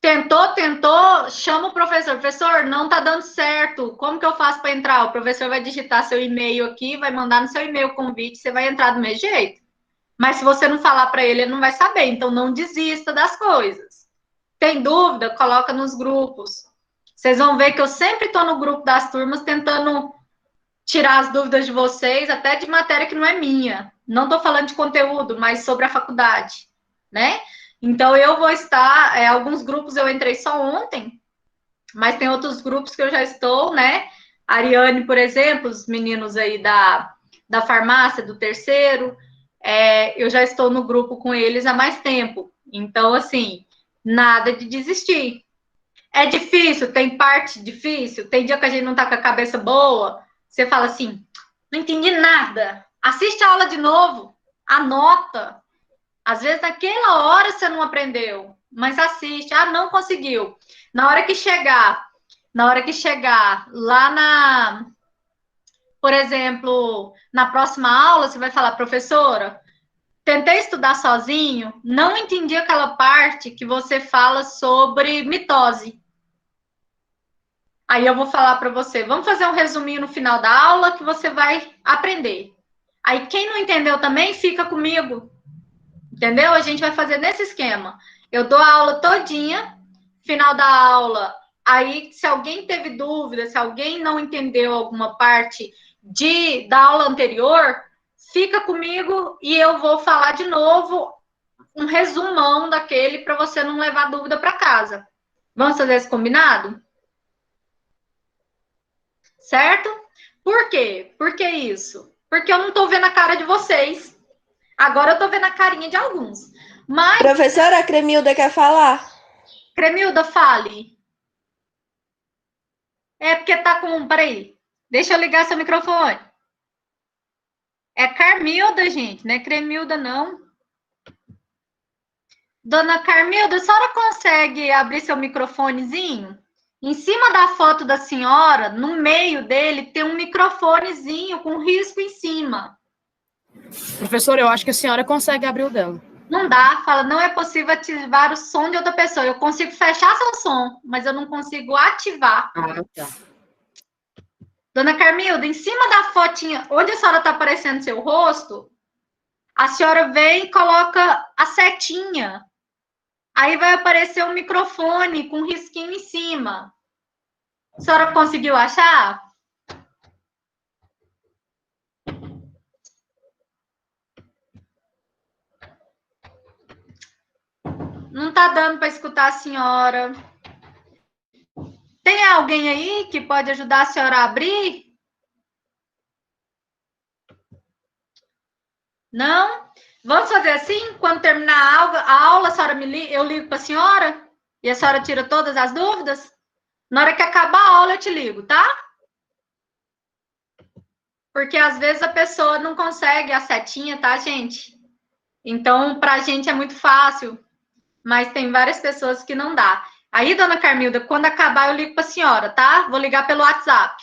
Tentou, chama o professor. Professor, não tá dando certo. Como que eu faço para entrar? O professor vai digitar seu e-mail aqui, vai mandar no seu e-mail o convite, você vai entrar do mesmo jeito. Mas se você não falar para ele, ele não vai saber. Então, não desista das coisas. Tem dúvida? Coloca nos grupos. Vocês vão ver que eu sempre estou no grupo das turmas tentando tirar as dúvidas de vocês, até de matéria que não é minha. Não estou falando de conteúdo, mas sobre a faculdade, né? Então, eu vou estar... alguns grupos eu entrei só ontem, mas tem outros grupos que eu já estou, né? A Ariane, por exemplo, os meninos aí da farmácia, do terceiro, eu já estou no grupo com eles há mais tempo. Então, assim, nada de desistir. É difícil, tem parte difícil, tem dia que a gente não tá com a cabeça boa, você fala assim, não entendi nada, assiste a aula de novo, anota. Às vezes, naquela hora você não aprendeu, mas assiste. Ah, não conseguiu. Na hora que chegar lá por exemplo, na próxima aula, você vai falar, professora, tentei estudar sozinho, não entendi aquela parte que você fala sobre mitose. Aí eu vou falar para você, vamos fazer um resuminho no final da aula que você vai aprender. Aí quem não entendeu também, fica comigo. Entendeu? A gente vai fazer nesse esquema. Eu dou a aula todinha, final da aula, aí se alguém teve dúvida, se alguém não entendeu alguma parte da aula anterior, fica comigo e eu vou falar de novo um resumão daquele para você não levar dúvida para casa. Vamos fazer esse combinado? Certo? Por quê? Por que isso? Porque eu não estou vendo a cara de vocês. Agora eu estou vendo a carinha de alguns. Mas... Professora, a Cremilda quer falar. Cremilda, fale. É porque tá com... Peraí. Deixa eu ligar seu microfone. É Carmilda, gente. Não é Cremilda, não. Dona Carmilda, a senhora consegue abrir seu microfonezinho? Em cima da foto da senhora, no meio dele, tem um microfonezinho com risco em cima. Professora, eu acho que a senhora consegue abrir o dela. Não dá, fala, não é possível ativar o som de outra pessoa. Eu consigo fechar seu som, mas eu não consigo ativar. Ah, tá. Dona Carmilda, em cima da fotinha, onde a senhora está aparecendo seu rosto, a senhora vem e coloca a setinha. Aí vai aparecer um microfone com um risquinho em cima. A senhora conseguiu achar? Não está dando para escutar a senhora. Tem alguém aí que pode ajudar a senhora a abrir? Não? Vamos fazer assim? Quando terminar a aula, a senhora eu ligo para a senhora e a senhora tira todas as dúvidas? Na hora que acabar a aula, eu te ligo, tá? Porque às vezes a pessoa não consegue a setinha, tá, gente? Então, para a gente é muito fácil, mas tem várias pessoas que não dá. Aí, dona Carmilda, quando acabar, eu ligo para a senhora, tá? Vou ligar pelo WhatsApp.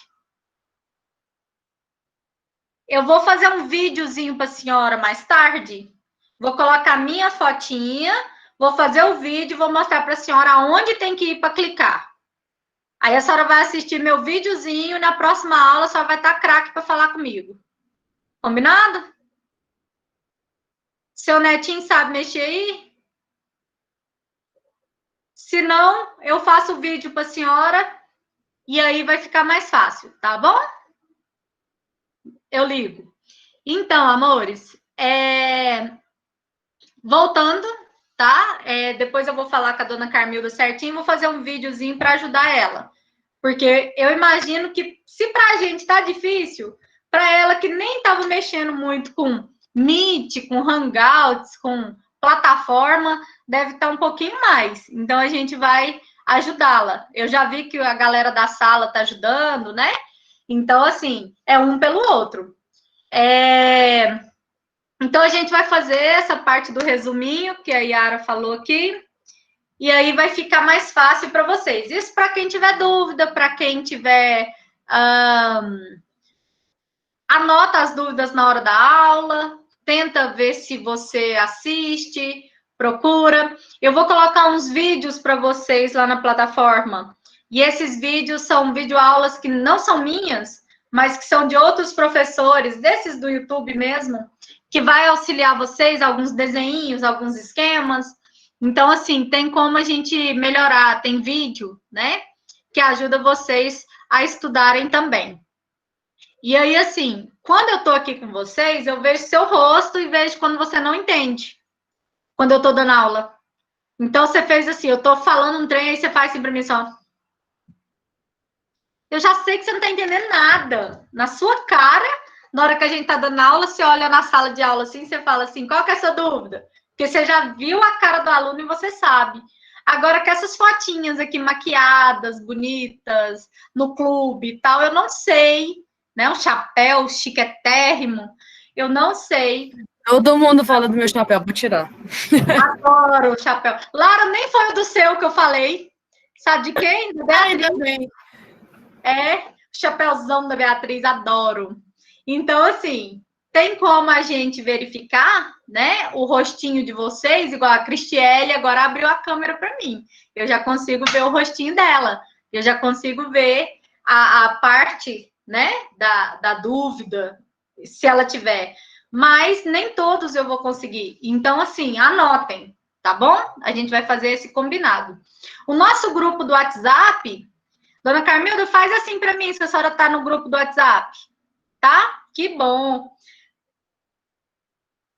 Eu vou fazer um videozinho para a senhora mais tarde. Vou colocar minha fotinha, vou fazer o vídeo, vou mostrar para a senhora onde tem que ir para clicar. Aí a senhora vai assistir meu videozinho e na próxima aula a senhora vai estar craque para falar comigo. Combinado? Seu netinho sabe mexer aí? Se não, eu faço o vídeo para a senhora e aí vai ficar mais fácil, tá bom? Eu ligo. Então, amores, voltando, tá? Depois eu vou falar com a dona Carmilda certinho, vou fazer um videozinho para ajudar ela. Porque eu imagino que, se para a gente tá difícil, para ela que nem estava mexendo muito com Meet, com Hangouts, com plataforma, deve estar um pouquinho mais. Então, a gente vai ajudá-la. Eu já vi que a galera da sala tá ajudando, né? Então, assim, é um pelo outro. Então, a gente vai fazer essa parte do resuminho, que a Yara falou aqui, e aí vai ficar mais fácil para vocês. Isso para quem tiver dúvida, para quem tiver... anota as dúvidas na hora da aula, tenta ver se você assiste, procura. Eu vou colocar uns vídeos para vocês lá na plataforma. E esses vídeos são videoaulas que não são minhas, mas que são de outros professores, desses do YouTube mesmo, que vai auxiliar vocês, alguns desenhinhos, alguns esquemas. Então, assim, tem como a gente melhorar, tem vídeo, né? Que ajuda vocês a estudarem também. E aí, assim, quando eu tô aqui com vocês, eu vejo seu rosto e vejo quando você não entende. Quando eu tô dando aula. Então, você fez assim, eu tô falando um trem, aí você faz assim pra mim só. Eu já sei que você não tá entendendo nada. Na sua cara, na hora que a gente tá dando aula, você olha na sala de aula assim, você fala assim, qual que é a sua dúvida? Porque você já viu a cara do aluno e você sabe. Agora, que essas fotinhas aqui maquiadas, bonitas, no clube e tal, eu não sei, né? Um chapéu chiquetérrimo, eu não sei. Todo mundo fala do meu chapéu, vou tirar. Adoro o chapéu. Lara, nem foi o do seu que eu falei. Sabe de quem? Da Beatriz. Ainda bem. O chapéuzão da Beatriz, adoro. Então, assim, tem como a gente verificar, né, o rostinho de vocês, igual a Cristiele agora abriu a câmera para mim. Eu já consigo ver o rostinho dela. Eu já consigo ver a parte, né, da dúvida, se ela tiver. Mas nem todos eu vou conseguir. Então, assim, anotem, tá bom? A gente vai fazer esse combinado. O nosso grupo do WhatsApp, dona Carmilda, faz assim para mim, se a senhora está no grupo do WhatsApp, tá? Que bom.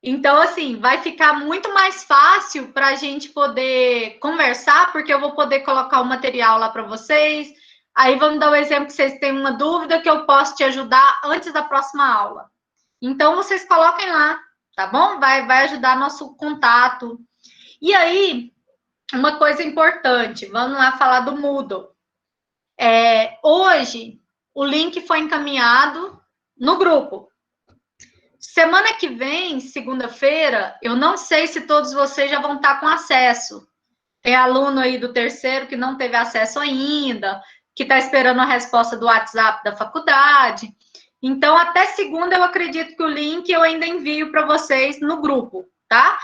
Então, assim, vai ficar muito mais fácil para a gente poder conversar, porque eu vou poder colocar o material lá para vocês. Aí, vamos dar o exemplo que vocês têm uma dúvida que eu posso te ajudar antes da próxima aula. Então, vocês coloquem lá, tá bom? Vai ajudar nosso contato. E aí, uma coisa importante, vamos lá falar do Moodle. Hoje, o link foi encaminhado no grupo. Semana que vem, segunda-feira, eu não sei se todos vocês já vão estar com acesso. Tem aluno aí do terceiro que não teve acesso ainda, que está esperando a resposta do WhatsApp da faculdade. Então, até segunda, eu acredito que o link eu ainda envio para vocês no grupo, tá?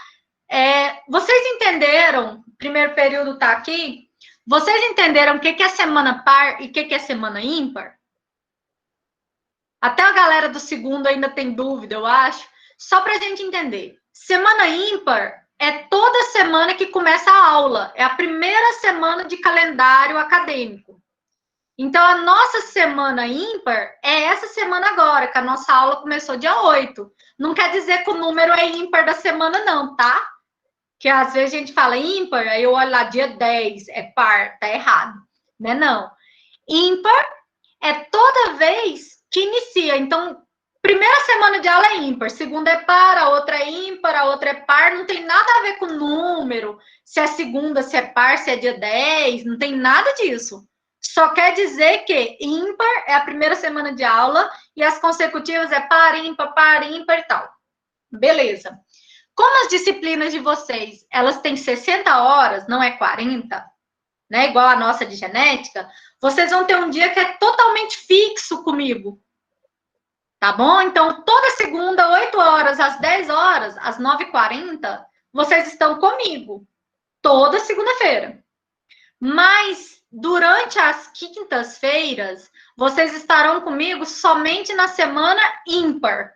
Vocês entenderam? O primeiro período está aqui. Vocês entenderam o que é semana par e o que é semana ímpar? Até a galera do segundo ainda tem dúvida, eu acho. Só para a gente entender. Semana ímpar é toda semana que começa a aula. É a primeira semana de calendário acadêmico. Então, a nossa semana ímpar é essa semana agora, que a nossa aula começou dia 8. Não quer dizer que o número é ímpar da semana, não, tá? Que às vezes a gente fala ímpar, aí eu olho lá, dia 10, é par, tá errado. Né, não. Ímpar é toda vez que inicia. Então, primeira semana de aula é ímpar, segunda é par, a outra é ímpar, a outra é par, não tem nada a ver com número, se é segunda, se é par, se é dia 10, não tem nada disso. Só quer dizer que ímpar é a primeira semana de aula e as consecutivas é par, ímpar e tal. Beleza. Como as disciplinas de vocês, elas têm 60 horas, não é 40, né? Igual a nossa de genética, vocês vão ter um dia que é totalmente fixo comigo. Tá bom? Então, toda segunda, 8 horas, às 10 horas, às 9h40, vocês estão comigo. Toda segunda-feira. Mas, durante as quintas-feiras, vocês estarão comigo somente na semana ímpar.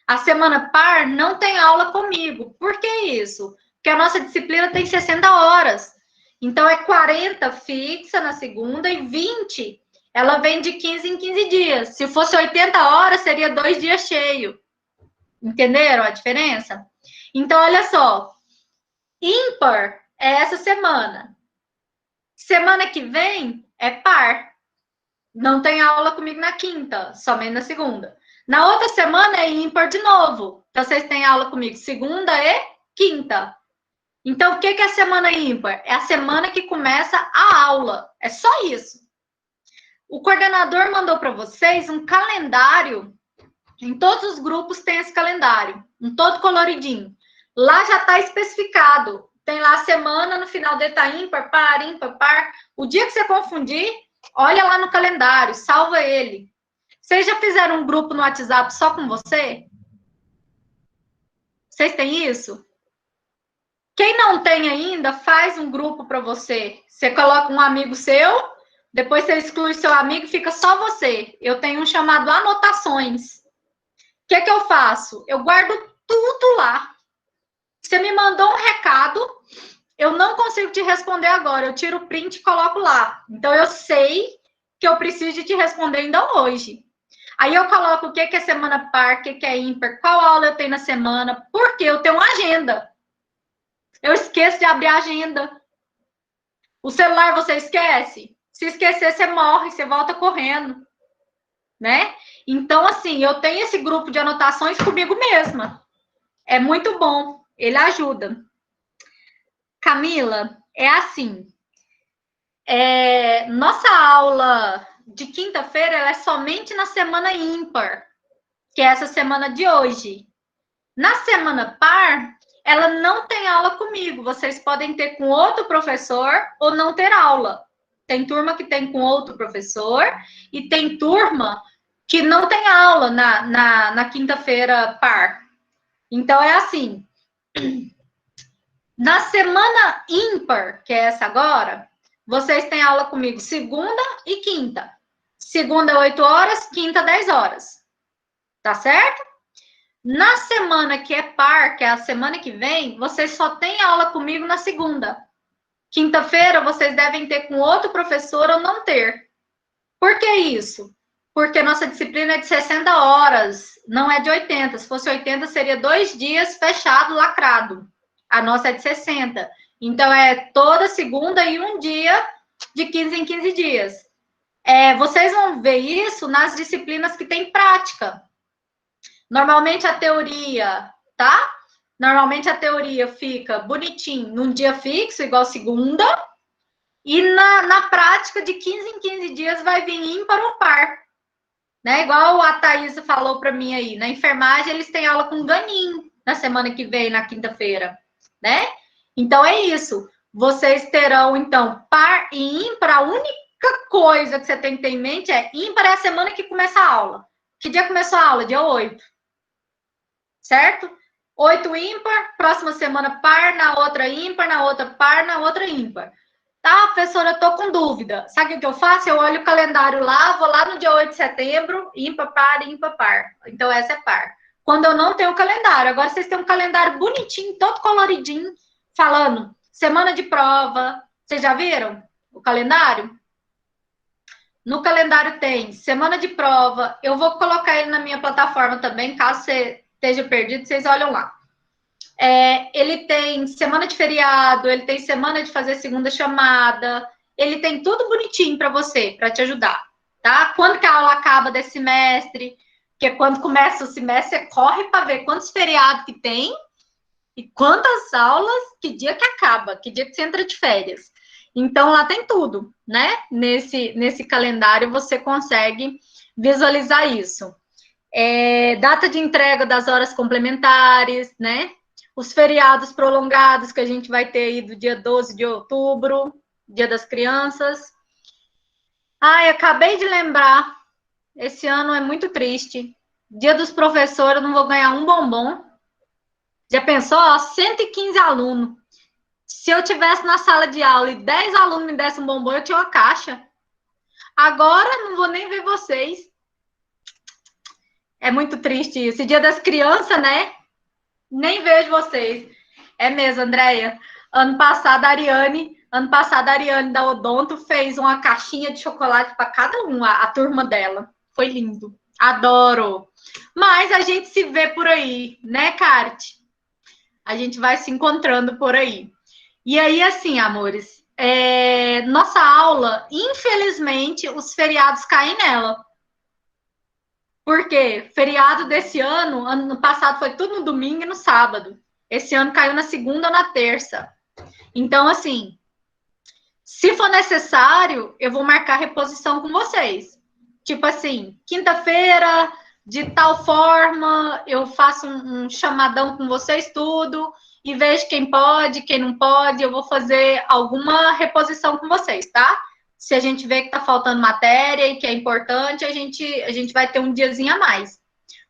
A semana par não tem aula comigo. Por que isso? Porque a nossa disciplina tem 60 horas. Então, é 40 fixa na segunda e 20 ela vem de 15 em 15 dias. Se fosse 80 horas, seria 2 dias cheios. Entenderam a diferença? Então, olha só. Ímpar é essa semana. Semana que vem é par. Não tem aula comigo na quinta, somente na segunda. Na outra semana é ímpar de novo. Então, vocês têm aula comigo segunda e quinta. Então, o que é a semana ímpar? É a semana que começa a aula. É só isso. O coordenador mandou para vocês um calendário. Em todos os grupos tem esse calendário. Um todo coloridinho. Lá já está especificado. Tem lá a semana, no final dele está ímpar, par. O dia que você confundir, olha lá no calendário, salva ele. Vocês já fizeram um grupo no WhatsApp só com você? Vocês têm isso? Quem não tem ainda, faz um grupo para você. Você coloca um amigo seu, depois você exclui seu amigo e fica só você. Eu tenho um chamado anotações. O que eu faço? Eu guardo tudo lá. Você me mandou um recado, eu não consigo te responder agora. Eu tiro o print e coloco lá. Então, eu sei que eu preciso de te responder ainda hoje. Aí eu coloco o que é semana par, o que é ímpar, qual aula eu tenho na semana, porque eu tenho uma agenda. Eu esqueço de abrir a agenda. O celular você esquece? Se esquecer, você morre, você volta correndo. Né? Então, assim, eu tenho esse grupo de anotações comigo mesma. É muito bom. Ele ajuda. Camila, é assim. Nossa aula de quinta-feira ela é somente na semana ímpar, que é essa semana de hoje. Na semana par, ela não tem aula comigo. Vocês podem ter com outro professor ou não ter aula. Tem turma que tem com outro professor e tem turma que não tem aula na quinta-feira par. Então, é assim. Na semana ímpar, que é essa agora, vocês têm aula comigo segunda e quinta. Segunda, 8 horas, quinta, 10 horas. Tá certo? Na semana que é par, que é a semana que vem, vocês só têm aula comigo na segunda. Quinta-feira, vocês devem ter com outro professor ou não ter. Por que isso? Porque nossa disciplina é de 60 horas, não é de 80. Se fosse 80, seria 2 dias fechado, lacrado. A nossa é de 60. Então, é toda segunda e um dia de 15 em 15 dias. Vocês vão ver isso nas disciplinas que tem prática. Normalmente, a teoria, tá? Normalmente, a teoria fica bonitinho num dia fixo, igual segunda. E na prática, de 15 em 15 dias, vai vir ímpar ou par. Né? Igual a Thaís falou para mim aí. Na enfermagem, eles têm aula com ganinho na semana que vem, na quinta-feira. Né? Então, é isso. Vocês terão, então, par e ímpar. A única coisa que você tem que ter em mente é ímpar é a semana que começa a aula. Que dia começou a aula? Dia 8. Certo? 8 ímpar, próxima semana par, na outra ímpar, na outra par, na outra ímpar. Tá, professora, eu tô com dúvida. Sabe o que eu faço? Eu olho o calendário lá, vou lá no dia 8 de setembro, ímpar, par, ímpar, par. Então, essa é par. Quando eu não tenho o calendário. Agora, vocês têm um calendário bonitinho, todo coloridinho, falando semana de prova. Vocês já viram o calendário? No calendário tem semana de prova. Eu vou colocar ele na minha plataforma também, caso você esteja perdido, vocês olham lá. Ele tem semana de feriado, ele tem semana de fazer segunda chamada, ele tem tudo bonitinho para você, para te ajudar, tá? Quando que a aula acaba desse semestre, porque quando começa o semestre, você corre para ver quantos feriados que tem e quantas aulas, que dia que acaba, que dia que você entra de férias. Então, lá tem tudo, né? Nesse calendário, você consegue visualizar isso. Data de entrega das horas complementares, né? Os feriados prolongados que a gente vai ter aí do dia 12 de outubro, Dia das Crianças. Ai, acabei de lembrar, esse ano é muito triste. Dia dos professores, eu não vou ganhar um bombom. Já pensou? Ó, 115 alunos. Se eu tivesse na sala de aula e 10 alunos me dessem um bombom, eu tinha uma caixa. Agora, não vou nem ver vocês. É muito triste isso. Dia das Crianças, né? Nem vejo vocês. É mesmo, Andréia. Ano passado, a Ariane da Odonto fez uma caixinha de chocolate para cada um, a turma dela. Foi lindo. Adoro. Mas a gente se vê por aí, né, Carte? A gente vai se encontrando por aí. E aí, assim, amores, nossa aula, infelizmente, os feriados caem nela. Por quê? Feriado desse ano passado foi tudo no domingo e no sábado. Esse ano caiu na segunda ou na terça. Então, assim, se for necessário, eu vou marcar reposição com vocês. Tipo assim, quinta-feira, de tal forma, eu faço um chamadão com vocês tudo e vejo quem pode, quem não pode, eu vou fazer alguma reposição com vocês, tá? Se a gente vê que tá faltando matéria e que é importante, a gente vai ter um diazinho a mais.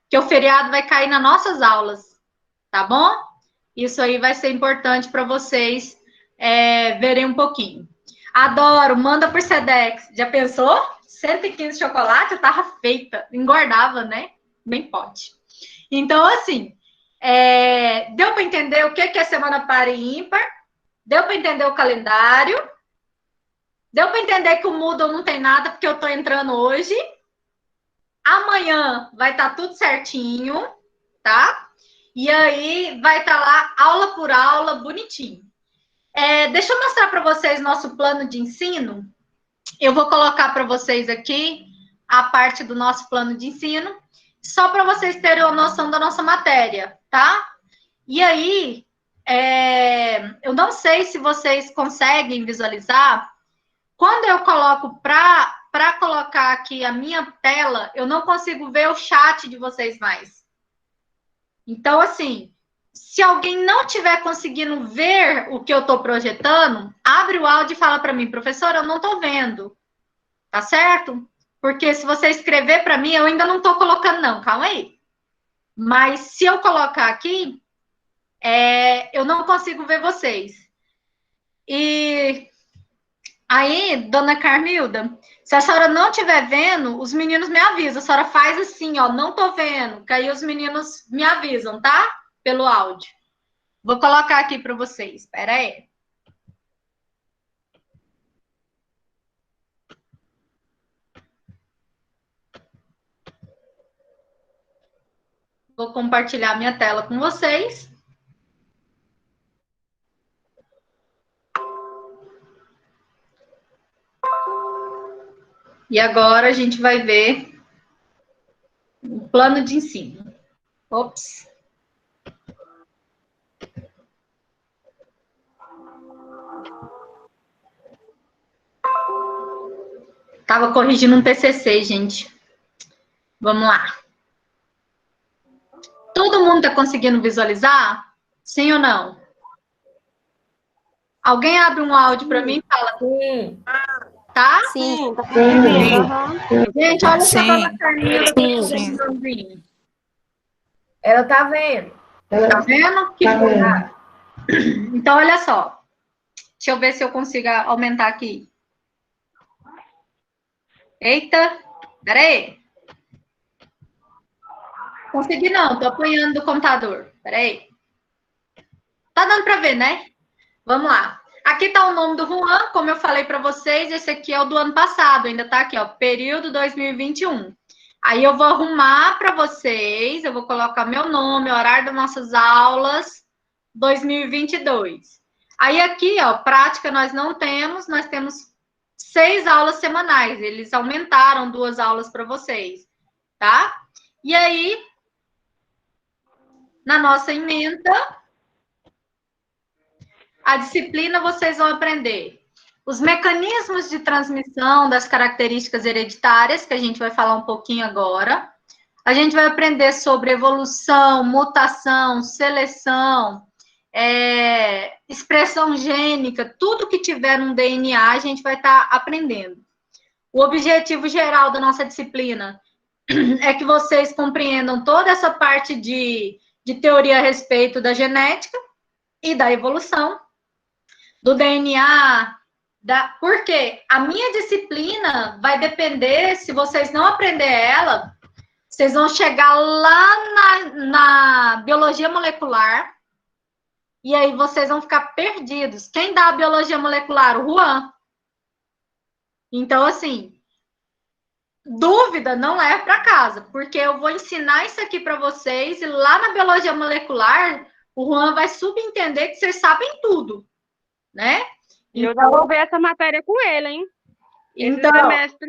Porque o feriado vai cair nas nossas aulas, tá bom? Isso aí vai ser importante para vocês verem um pouquinho. Adoro, manda por Sedex. Já pensou? 115 chocolate, eu tava feita. Engordava, né? Nem pode. Então, assim, deu para entender o que é semana par e ímpar? Deu para entender o calendário? Deu para entender que o Moodle não tem nada, porque eu tô entrando hoje. Amanhã vai estar tudo certinho, tá? E aí vai estar lá, aula por aula, bonitinho. Deixa eu mostrar para vocês nosso plano de ensino. Eu vou colocar para vocês aqui a parte do nosso plano de ensino, só para vocês terem uma noção da nossa matéria, tá? E aí, eu não sei se vocês conseguem visualizar. Quando eu coloco para colocar aqui a minha tela, eu não consigo ver o chat de vocês mais. Então, assim, se alguém não estiver conseguindo ver o que eu estou projetando, abre o áudio e fala para mim, professora, eu não estou vendo. Tá certo? Porque se você escrever para mim, eu ainda não estou colocando, não. Calma aí. Mas se eu colocar aqui, eu não consigo ver vocês. E aí, dona Carmilda, se a senhora não estiver vendo, os meninos me avisam. A senhora faz assim, ó, não tô vendo. Que aí os meninos me avisam, tá? Pelo áudio. Vou colocar aqui para vocês. Espera aí. Vou compartilhar minha tela com vocês. E agora a gente vai ver o plano de ensino. Ops. Estava corrigindo um TCC, gente. Vamos lá. Todo mundo está conseguindo visualizar? Sim ou não? Alguém abre um áudio para mim e fala. Sim. Tá? Sim. Sim. Gente, olha essa dona Carmila. Sim. Ela tá vendo. Tá vendo? Que Tá vendo. bom. Então, olha só. Deixa eu ver se eu consigo aumentar aqui. Eita, peraí. Consegui não, tô apanhando do computador. Peraí. Tá dando para ver, né? Vamos lá. Aqui tá o nome do Juan, como eu falei para vocês, esse aqui é o do ano passado, ainda tá aqui, ó, período 2021. Aí eu vou arrumar para vocês, eu vou colocar meu nome, horário das nossas aulas, 2022. Aí aqui, ó, prática nós não temos, nós temos 6 aulas semanais, eles aumentaram 2 aulas para vocês, tá? E aí, na nossa ementa, a disciplina vocês vão aprender os mecanismos de transmissão das características hereditárias, que a gente vai falar um pouquinho agora. A gente vai aprender sobre evolução, mutação, seleção, expressão gênica, tudo que tiver no DNA, a gente vai estar aprendendo. O objetivo geral da nossa disciplina é que vocês compreendam toda essa parte de teoria a respeito da genética e da evolução, do DNA, porque a minha disciplina vai depender, se vocês não aprender ela, vocês vão chegar lá na biologia molecular e aí vocês vão ficar perdidos. Quem dá a biologia molecular? O Juan. Então, assim, dúvida não leve para casa, porque eu vou ensinar isso aqui para vocês e lá na biologia molecular, o Juan vai subentender que vocês sabem tudo, né? E eu já vou ver essa matéria com ele, hein? Então, semestre.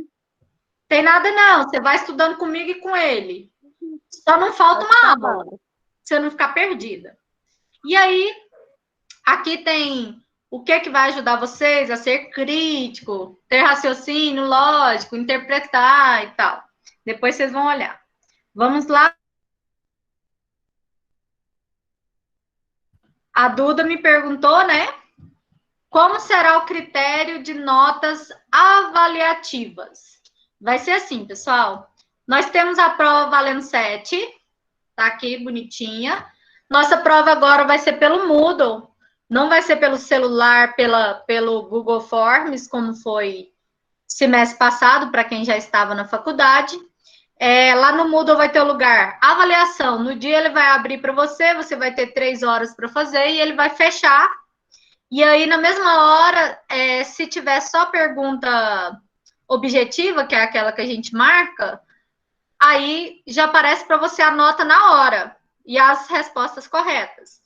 Tem nada não, você vai estudando comigo e com ele. Só não falta uma aula, pra você não ficar perdida. E aí, aqui tem o que vai ajudar vocês a ser crítico, ter raciocínio lógico, interpretar e tal. Depois vocês vão olhar. Vamos lá. A Duda me perguntou, né? Como será o critério de notas avaliativas? Vai ser assim, pessoal. Nós temos a prova valendo 7, tá aqui bonitinha. Nossa prova agora vai ser pelo Moodle, não vai ser pelo celular, pelo Google Forms, como foi semestre passado, para quem já estava na faculdade. Lá no Moodle vai ter o lugar avaliação. No dia ele vai abrir para você vai ter 3 horas para fazer e ele vai fechar. E aí, na mesma hora, se tiver só pergunta objetiva, que é aquela que a gente marca, aí já aparece para você a nota na hora e as respostas corretas.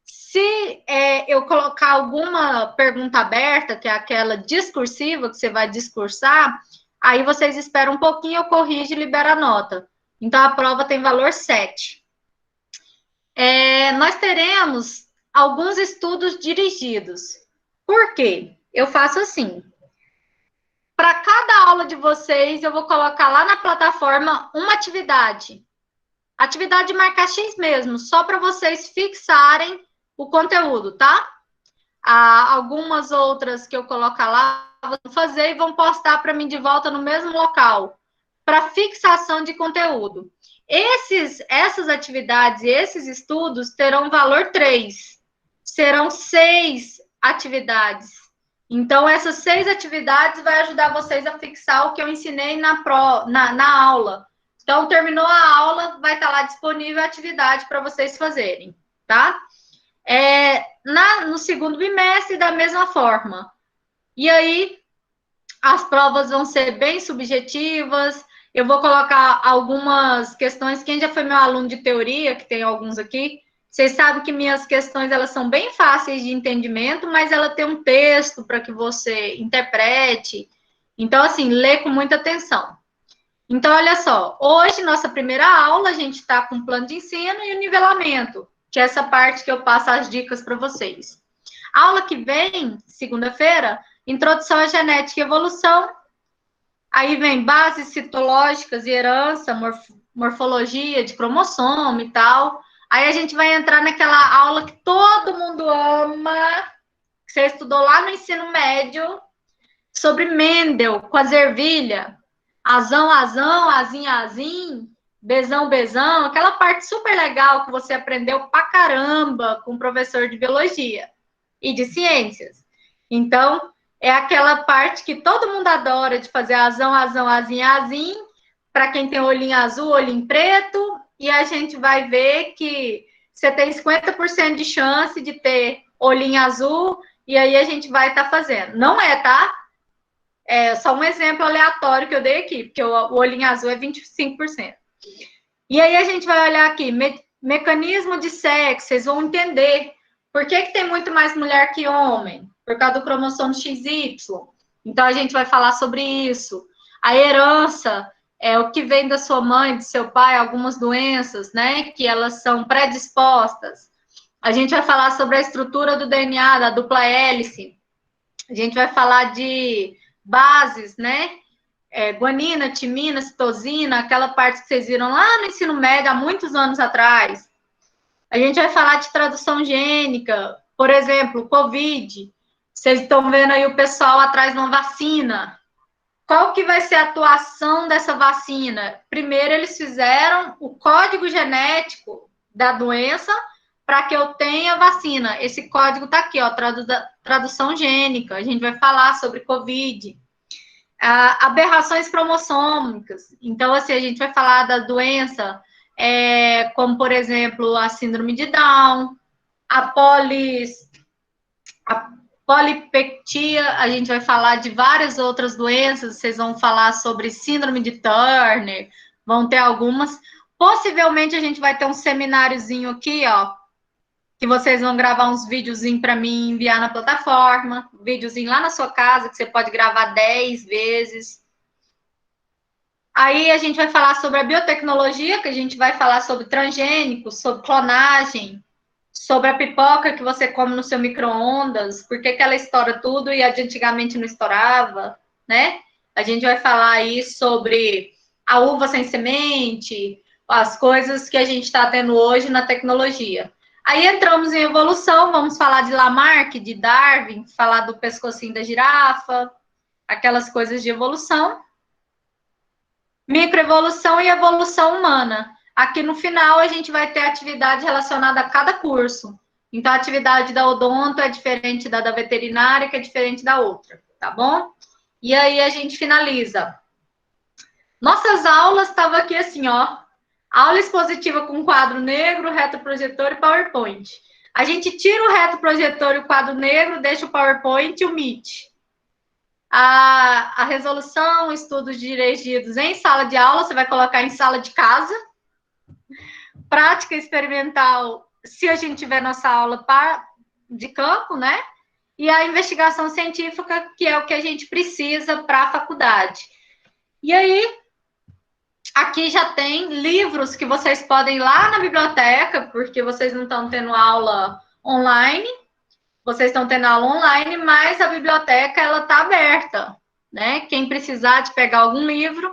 Se eu colocar alguma pergunta aberta, que é aquela discursiva, que você vai discursar, aí vocês esperam um pouquinho, eu corrijo e libero a nota. Então, a prova tem valor 7. Nós teremos alguns estudos dirigidos. Por quê? Eu faço assim. Para cada aula de vocês, eu vou colocar lá na plataforma uma atividade. Atividade de marcar X mesmo, só para vocês fixarem o conteúdo, tá? Algumas outras que eu colocar lá, vão fazer e vão postar para mim de volta no mesmo local, para fixação de conteúdo. Essas atividades e esses estudos terão valor 3. Serão 6 atividades. Então, essas 6 atividades vai ajudar vocês a fixar o que eu ensinei na aula. Então, terminou a aula, vai estar lá disponível a atividade para vocês fazerem, tá? No segundo bimestre, da mesma forma. E aí, as provas vão ser bem subjetivas. Eu vou colocar algumas questões. Quem já foi meu aluno de teoria, que tem alguns aqui, vocês sabem que minhas questões, elas são bem fáceis de entendimento, mas ela tem um texto para que você interprete. Então, assim, lê com muita atenção. Então, olha só, hoje, nossa primeira aula, a gente está com o plano de ensino e o nivelamento, que é essa parte que eu passo as dicas para vocês. Aula que vem, segunda-feira, introdução à genética e evolução. Aí vem bases citológicas e herança, morfologia de cromossomo e tal. Aí a gente vai entrar naquela aula que todo mundo ama, que você estudou lá no ensino médio, sobre Mendel, com a ervilha. Azão, azão, azim, azim. Besão, besão, aquela parte super legal que você aprendeu pra caramba com o professor de biologia e de ciências. Então, é aquela parte que todo mundo adora de fazer azão, azão, azinho, azinho, para quem tem olhinho azul, olhinho preto, e a gente vai ver que você tem 50% de chance de ter olhinho azul, e aí a gente vai estar fazendo. Não é, tá? É só um exemplo aleatório que eu dei aqui, porque o olhinho azul é 25%. E aí a gente vai olhar aqui, mecanismo de sexo, vocês vão entender por que tem muito mais mulher que homem, por causa do cromossomo XY. Então a gente vai falar sobre isso. A herança é o que vem da sua mãe, do seu pai, algumas doenças, né, que elas são predispostas. A gente vai falar sobre a estrutura do DNA, da dupla hélice. A gente vai falar de bases, né? Guanina, timina, citosina, aquela parte que vocês viram lá no ensino médio há muitos anos atrás. A gente vai falar de tradução gênica, por exemplo, Covid. Vocês estão vendo aí o pessoal atrás de uma vacina. Qual que vai ser a atuação dessa vacina? Primeiro, eles fizeram o código genético da doença para que eu tenha vacina. Esse código está aqui, ó, tradução gênica. A gente vai falar sobre Covid. Aberrações cromossômicas. Então, assim, a gente vai falar da doença, como, por exemplo, a síndrome de Down, a polipectia, a gente vai falar de várias outras doenças, vocês vão falar sobre síndrome de Turner, vão ter algumas. Possivelmente, a gente vai ter um semináriozinho aqui, ó, que vocês vão gravar uns videozinhos para mim enviar na plataforma, videozinho lá na sua casa, que você pode gravar 10 vezes. Aí a gente vai falar sobre a biotecnologia, que a gente vai falar sobre transgênicos, sobre clonagem, sobre a pipoca que você come no seu micro-ondas, por que ela estoura tudo e a de antigamente não estourava, né? A gente vai falar aí sobre a uva sem semente, as coisas que a gente está tendo hoje na tecnologia. Aí entramos em evolução, vamos falar de Lamarck, de Darwin, falar do pescocinho da girafa, aquelas coisas de evolução. Microevolução e evolução humana. Aqui no final a gente vai ter atividade relacionada a cada curso. Então a atividade da odonto é diferente da veterinária, que é diferente da outra, tá bom? E aí a gente finaliza. Nossas aulas estavam aqui assim, ó. Aula expositiva com quadro negro, retroprojetor e PowerPoint. A gente tira o retroprojetor e o quadro negro, deixa o PowerPoint e o Meet. A resolução, estudos dirigidos em sala de aula, você vai colocar em sala de casa. Prática experimental, se a gente tiver nossa aula de campo, né? E a investigação científica, que é o que a gente precisa para a faculdade. E aí, aqui já tem livros que vocês podem ir lá na biblioteca, porque vocês não estão tendo aula online, vocês estão tendo aula online, mas a biblioteca, ela está aberta, né? Quem precisar de pegar algum livro,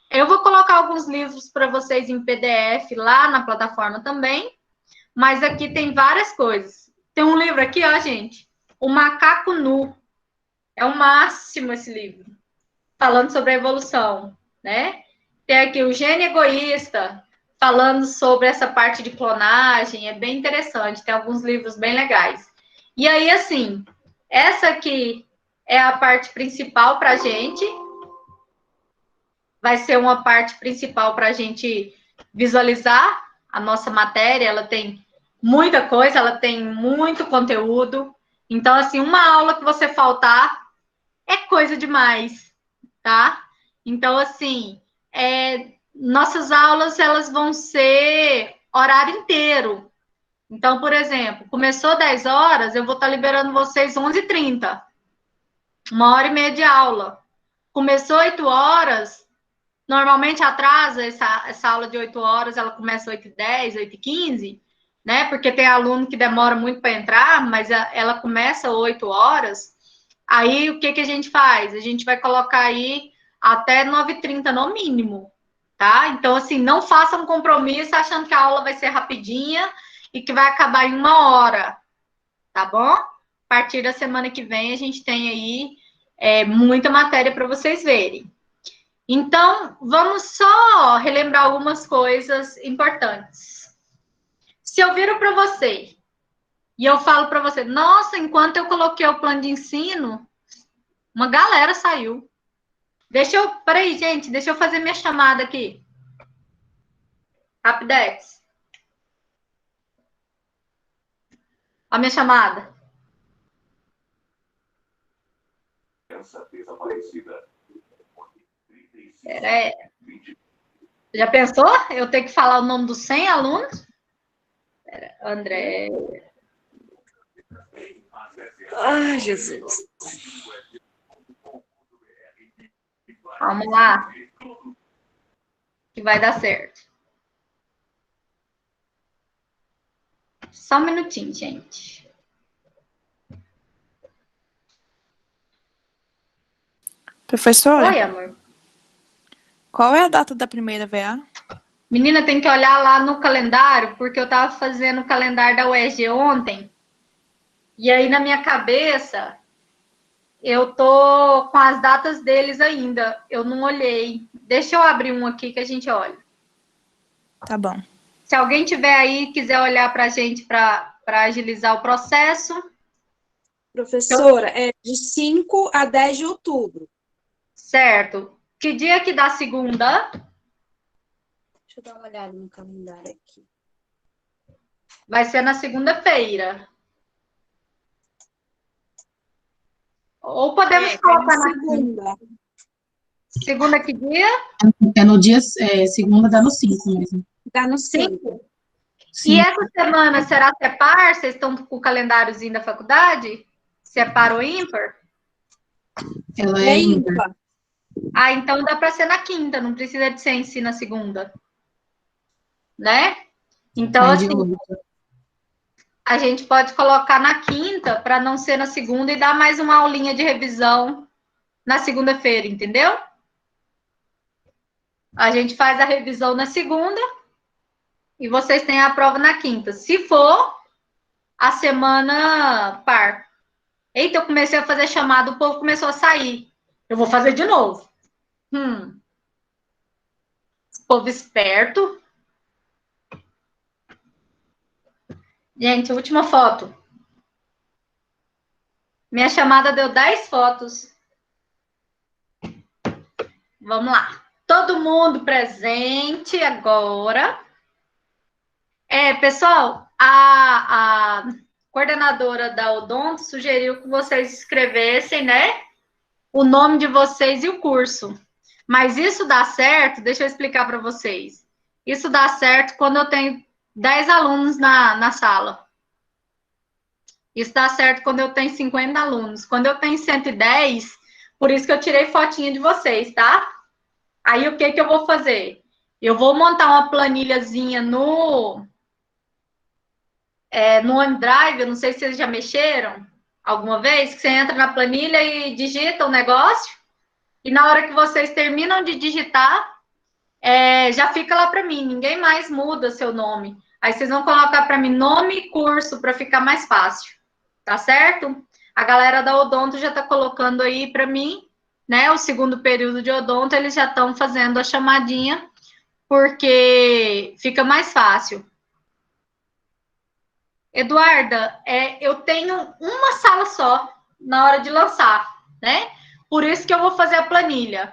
eu vou colocar alguns livros para vocês em PDF lá na plataforma também, mas aqui tem várias coisas. Tem um livro aqui, ó, gente, O Macaco Nu. É o máximo esse livro, falando sobre a evolução, né? Tem aqui o Gênio Egoísta, falando sobre essa parte de clonagem, é bem interessante, tem alguns livros bem legais. E aí, assim, essa aqui é a parte principal para a gente, vai ser uma parte principal para a gente visualizar a nossa matéria, ela tem muita coisa, ela tem muito conteúdo, então, assim, uma aula que você faltar é coisa demais, tá? Então, assim, nossas aulas, elas vão ser horário inteiro. Então, por exemplo, começou 10 horas, eu vou estar liberando vocês 11h30. 1h30 de aula. Começou 8 horas, normalmente atrasa essa aula de 8 horas, ela começa 8h10, 8h15, né? Porque tem aluno que demora muito para entrar, mas ela começa 8 horas. Aí, o que a gente faz? A gente vai colocar aí até 9h30 no mínimo, tá? Então, assim, não faça um compromisso achando que a aula vai ser rapidinha e que vai acabar em 1 hora, tá bom? A partir da semana que vem, a gente tem aí muita matéria para vocês verem. Então, vamos só relembrar algumas coisas importantes. Se eu viro para você e eu falo para você, nossa, enquanto eu coloquei o plano de ensino, uma galera saiu. Peraí, gente, deixa eu fazer minha chamada aqui. Rapidex. A minha chamada. Pera aí. Já pensou? Eu tenho que falar o nome dos 100 alunos? Pera, André. Ai, Jesus. Vamos lá. Que vai dar certo. Só um minutinho, gente. Professora, Oi, amor. qual é a data da primeira VA? Menina, tem que olhar lá no calendário, porque eu estava fazendo o calendário da UERJ ontem. E aí, na minha cabeça, eu tô com as datas deles ainda. Eu não olhei. Deixa eu abrir um aqui que a gente olha. Tá bom. Se alguém tiver aí e quiser olhar para a gente para agilizar o processo. Professora, é de 5 a 10 de outubro. Certo. Que dia que dá segunda? Deixa eu dar uma olhada no calendário aqui. Vai ser na segunda-feira. Ou podemos colocar na segunda. segunda que dia? É no dia, segunda dá no 5 mesmo. Dá no 5. E essa semana, será que é par? Vocês estão com o calendáriozinho da faculdade? Se é par ou ímpar? Ela é ímpar. Ah, então dá para ser na quinta, não precisa de ser em si na segunda. Né? Então, assim, a gente pode colocar na quinta para não ser na segunda e dar mais uma aulinha de revisão na segunda-feira, entendeu? A gente faz a revisão na segunda e vocês têm a prova na quinta. Se for a semana par. Eita, eu comecei a fazer chamada, o povo começou a sair. Eu vou fazer de novo. Povo esperto. Gente, última foto. Minha chamada deu 10 fotos. Vamos lá. Todo mundo presente agora. Pessoal, a coordenadora da Odonto sugeriu que vocês escrevessem, né, o nome de vocês e o curso. Mas isso dá certo, deixa eu explicar para vocês. Isso dá certo quando eu tenho 10 alunos na sala. Isso dá certo quando eu tenho 50 alunos. Quando eu tenho 110, por isso que eu tirei fotinha de vocês, tá? Aí, o que eu vou fazer? Eu vou montar uma planilhazinha no OneDrive, eu não sei se vocês já mexeram alguma vez, que você entra na planilha e digita o negócio, e na hora que vocês terminam de digitar, já fica lá para mim, ninguém mais muda seu nome. Aí vocês vão colocar para mim nome e curso, para ficar mais fácil, tá certo? A galera da Odonto já está colocando aí para mim, né, o segundo período de Odonto, eles já estão fazendo a chamadinha, porque fica mais fácil. Eduarda, eu tenho uma sala só na hora de lançar, né? Por isso que eu vou fazer a planilha.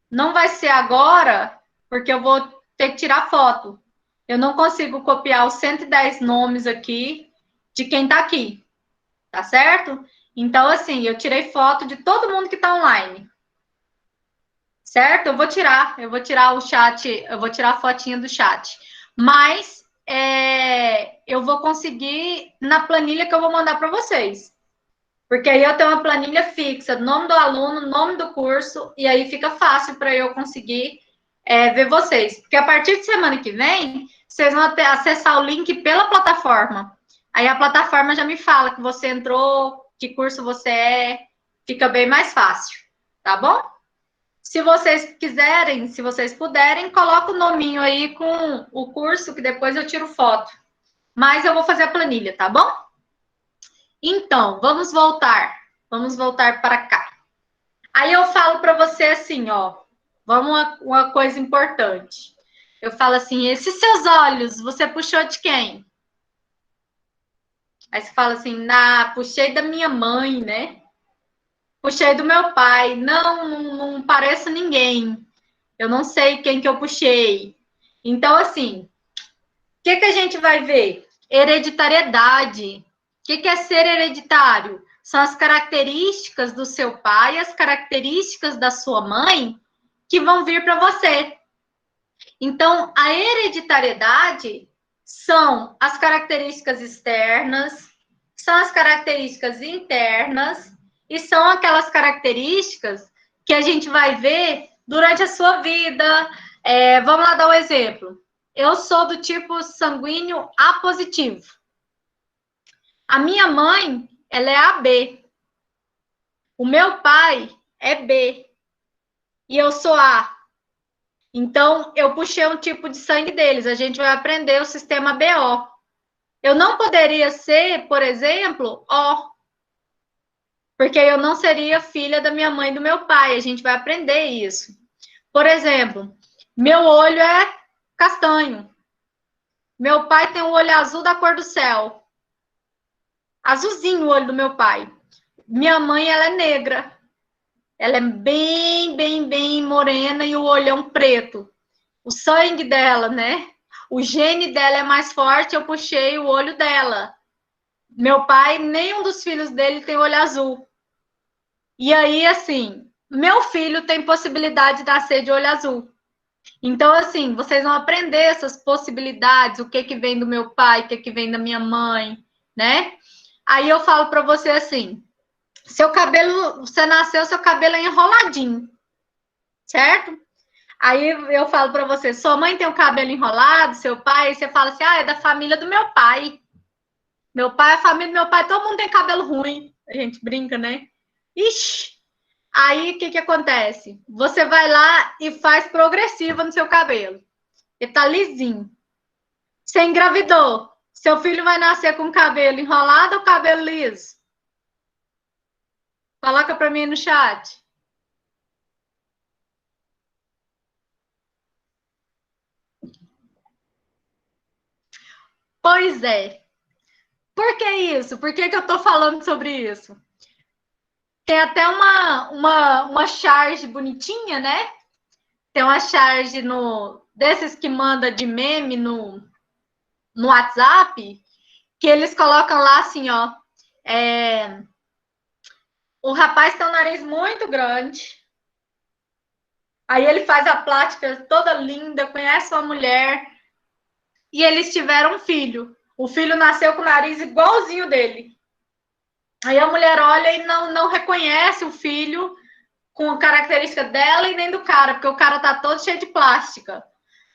Não vai ser agora, porque eu vou ter que tirar foto. Eu não consigo copiar os 110 nomes aqui de quem tá aqui, tá certo? Então, assim, eu tirei foto de todo mundo que tá online. Certo? Eu vou tirar o chat, eu vou tirar a fotinha do chat. Mas eu vou conseguir na planilha que eu vou mandar para vocês. Porque aí eu tenho uma planilha fixa, nome do aluno, nome do curso, e aí fica fácil para eu conseguir ver vocês. Porque a partir de semana que vem, vocês vão acessar o link pela plataforma. Aí a plataforma já me fala que você entrou, que curso você fica bem mais fácil, tá bom? Se vocês quiserem, se vocês puderem, coloca o nominho aí com o curso, que depois eu tiro foto. Mas eu vou fazer a planilha, tá bom? Então, vamos voltar para cá. Aí eu falo para você assim, ó, Vamos uma coisa importante. Eu falo assim, esses seus olhos, você puxou de quem? Aí você fala assim, puxei da minha mãe, né? Puxei do meu pai. Não pareço ninguém. Eu não sei quem que eu puxei. Então, assim, o que a gente vai ver? Hereditariedade. O que é ser hereditário? São as características do seu pai, as características da sua mãe que vão vir para você. Então, a hereditariedade são as características externas, são as características internas e são aquelas características que a gente vai ver durante a sua vida. Vamos lá dar um exemplo. Eu sou do tipo sanguíneo A positivo. A minha mãe, ela é AB. O meu pai é B. E eu sou A. Então, eu puxei um tipo de sangue deles. A gente vai aprender o sistema BO. Eu não poderia ser, por exemplo, O. Porque eu não seria filha da minha mãe e do meu pai. A gente vai aprender isso. Por exemplo, meu olho é castanho. Meu pai tem o olho azul da cor do céu. Azulzinho o olho do meu pai. Minha mãe, ela é negra. Ela é bem morena e o olhão preto. O sangue dela, né? O gene dela é mais forte, eu puxei o olho dela. Meu pai, nenhum dos filhos dele tem olho azul. E aí, assim, meu filho tem possibilidade de nascer de olho azul. Então, assim, vocês vão aprender essas possibilidades, o que vem do meu pai, o que vem da minha mãe, né? Aí eu falo para você assim, seu cabelo, você nasceu, seu cabelo é enroladinho, certo? Aí eu falo para você, sua mãe tem o cabelo enrolado, seu pai, você fala assim, é da família do meu pai. Meu pai, a família do meu pai, todo mundo tem cabelo ruim. A gente brinca, né? Ixi! Aí, o que acontece? Você vai lá e faz progressiva no seu cabelo. Ele tá lisinho. Você engravidou. Seu filho vai nascer com cabelo enrolado ou cabelo liso? Coloca para mim no chat. Pois é. Por que isso? Por que eu tô falando sobre isso? Tem até uma charge bonitinha, né? Tem uma charge desses que manda de meme no WhatsApp, que eles colocam lá assim, ó. O rapaz tem um nariz muito grande. Aí ele faz a plástica toda linda, conhece uma mulher. E eles tiveram um filho. O filho nasceu com o nariz igualzinho dele. Aí a mulher olha e não reconhece o filho com a característica dela e nem do cara, porque o cara tá todo cheio de plástica.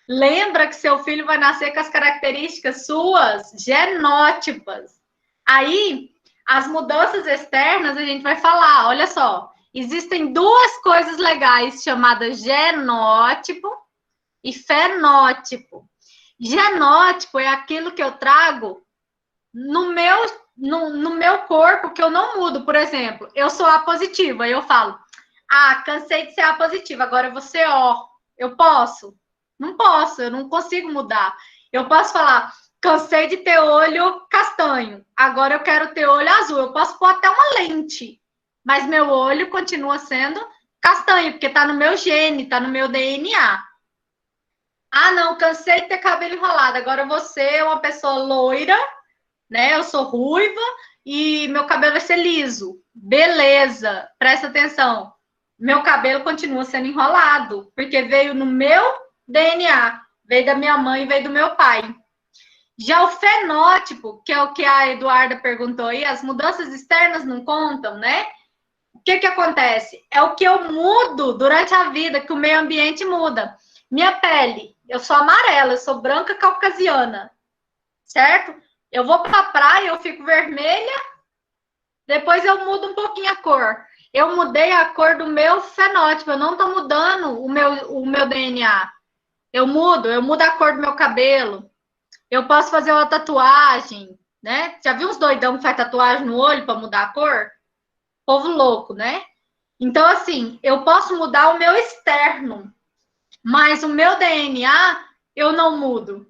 Lembra que seu filho vai nascer com as características suas genótipas. Aí, as mudanças externas, a gente vai falar, olha só, existem duas coisas legais chamadas genótipo e fenótipo. Genótipo é aquilo que eu trago no meu corpo que eu não mudo. Por exemplo, eu sou A positiva, eu falo, cansei de ser A positiva, agora eu vou ser O. Eu posso? Não posso, eu não consigo mudar. Eu posso falar, cansei de ter olho castanho, agora eu quero ter olho azul. Eu posso pôr até uma lente, mas meu olho continua sendo castanho, porque tá no meu gene, tá no meu DNA. Não, cansei de ter cabelo enrolado, agora você é uma pessoa loira, né? Eu sou ruiva e meu cabelo vai ser liso. Beleza, presta atenção. Meu cabelo continua sendo enrolado, porque veio no meu DNA, veio da minha mãe, veio do meu pai. Já o fenótipo, que é o que a Eduarda perguntou aí, as mudanças externas não contam, né? O que acontece? É o que eu mudo durante a vida, que o meio ambiente muda. Minha pele, eu sou amarela, eu sou branca caucasiana, certo? Eu vou para a praia, eu fico vermelha, depois eu mudo um pouquinho a cor. Eu mudei a cor do meu fenótipo, eu não estou mudando o meu DNA. Eu mudo a cor do meu cabelo. Eu posso fazer uma tatuagem, né? Já viu uns doidão que faz tatuagem no olho para mudar a cor? Povo louco, né? Então, assim, eu posso mudar o meu externo. mas o meu DNA eu não mudo.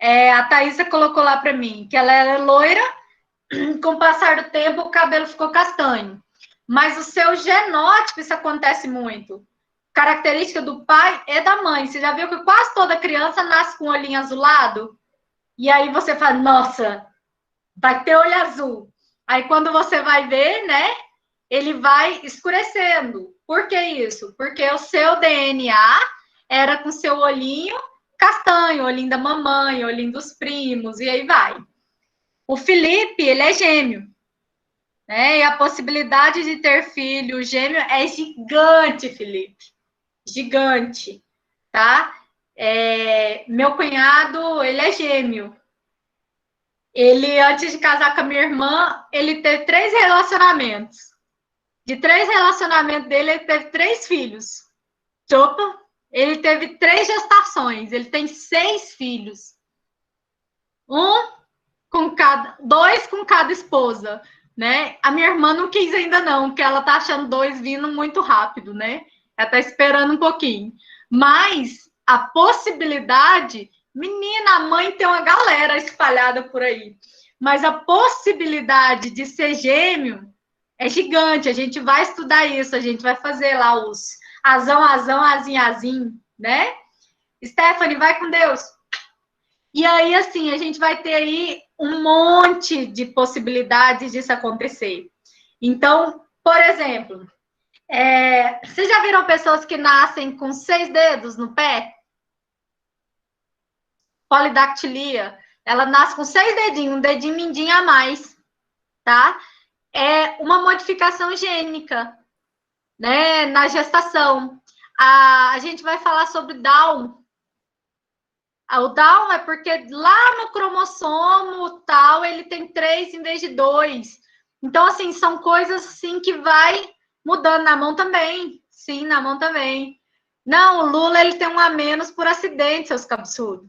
A Thaísa colocou lá para mim que ela era loira, com o passar do tempo o cabelo ficou castanho. Mas o seu genótipo, isso acontece muito. Característica do pai e da mãe. Você já viu que quase toda criança nasce com o olhinho azulado? E aí você fala, nossa, vai ter olho azul. Aí quando você vai ver, né, ele vai escurecendo. Por que isso? Porque o seu DNA era com seu olhinho castanho, olhinho da mamãe, olhinho dos primos, e aí vai. O Felipe, ele é gêmeo, né? E a possibilidade de ter filho gêmeo é gigante, Felipe. Gigante, tá? Meu cunhado, ele é gêmeo. Ele, antes de casar com a minha irmã, ele teve 3 relacionamentos. De 3 relacionamentos dele, ele teve 3 filhos. Opa! Ele teve 3 gestações. Ele tem 6 filhos. 2 com cada esposa, né? A minha irmã não quis ainda não, porque ela tá achando 2 vindo muito rápido, né? Ela tá esperando um pouquinho. Mas a possibilidade... Menina, a mãe tem uma galera espalhada por aí. Mas a possibilidade de ser gêmeo é gigante. A gente vai estudar isso. A gente vai fazer lá os azão, azim, né? Stephanie, vai com Deus. E aí, assim, a gente vai ter aí um monte de possibilidades disso acontecer. Então, por exemplo, vocês já viram pessoas que nascem com 6 dedos no pé? Polidactilia. Ela nasce com 6 dedinhos, um dedinho mindinho a mais, tá? É uma modificação gênica, né, na gestação. A gente vai falar sobre Down. O Down é porque lá no cromossomo tal, ele tem 3 em vez de 2. Então, assim, são coisas assim que vai mudando na mão também. Sim, na mão também. Não, o Lula, ele tem um a menos por acidente, seus cabeçudos.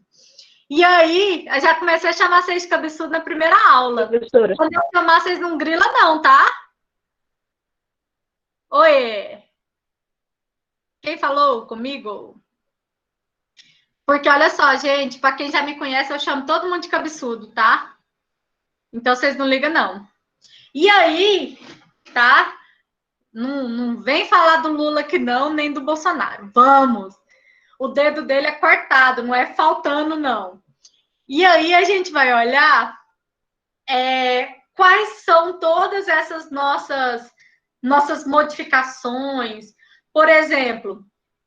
E aí, eu já comecei a chamar vocês de cabeçudo na primeira aula. Professora. Quando eu chamar, vocês não grila não, tá? Oi! Quem falou comigo? Porque, olha só, gente, para quem já me conhece, eu chamo todo mundo de cabeçudo, tá? Então, vocês não ligam, não. E aí, tá? Não vem falar do Lula aqui, não, nem do Bolsonaro. Vamos! O dedo dele é cortado, não é faltando, não. E aí, a gente vai olhar quais são todas essas nossas modificações. Por exemplo,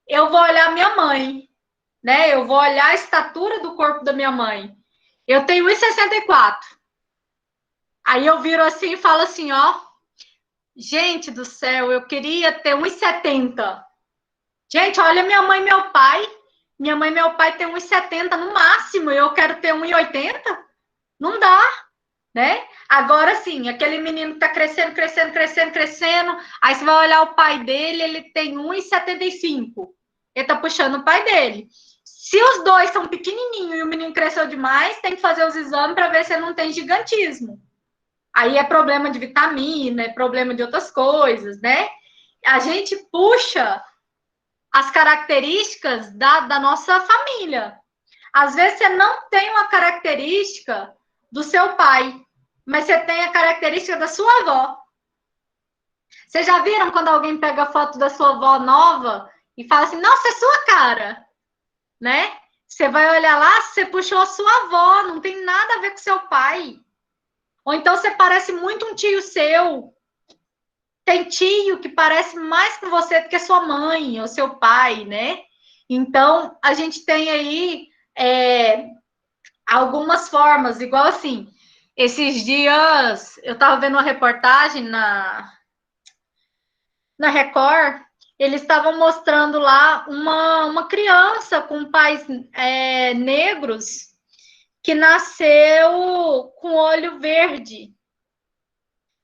eu vou olhar minha mãe, né? Eu vou olhar a estatura do corpo da minha mãe. Eu tenho 1,64. Aí eu viro assim e falo assim, ó. Gente do céu, eu queria ter 1,70. Gente, olha minha mãe e meu pai. Minha mãe e meu pai têm 1,70 no máximo. E eu quero ter 1,80? Não dá, né? Agora sim, aquele menino que tá crescendo. Aí você vai olhar o pai dele, ele tem 1,75. Ele tá puxando o pai dele. Se os dois são pequenininhos e o menino cresceu demais, tem que fazer os exames para ver se ele não tem gigantismo. Aí é problema de vitamina, é problema de outras coisas, né? A gente puxa as características da nossa família. Às vezes você não tem uma característica do seu pai, mas você tem a característica da sua avó. Vocês já viram quando alguém pega a foto da sua avó nova e fala assim, nossa, é sua cara, né? Você vai olhar lá, você puxou a sua avó, não tem nada a ver com seu pai. Ou então você parece muito um tio seu. Tem tio que parece mais com você do que sua mãe ou seu pai, né? Então, a gente tem aí algumas formas, igual assim, esses dias eu estava vendo uma reportagem na Record, eles estavam mostrando lá uma criança com pais negros que nasceu com olho verde.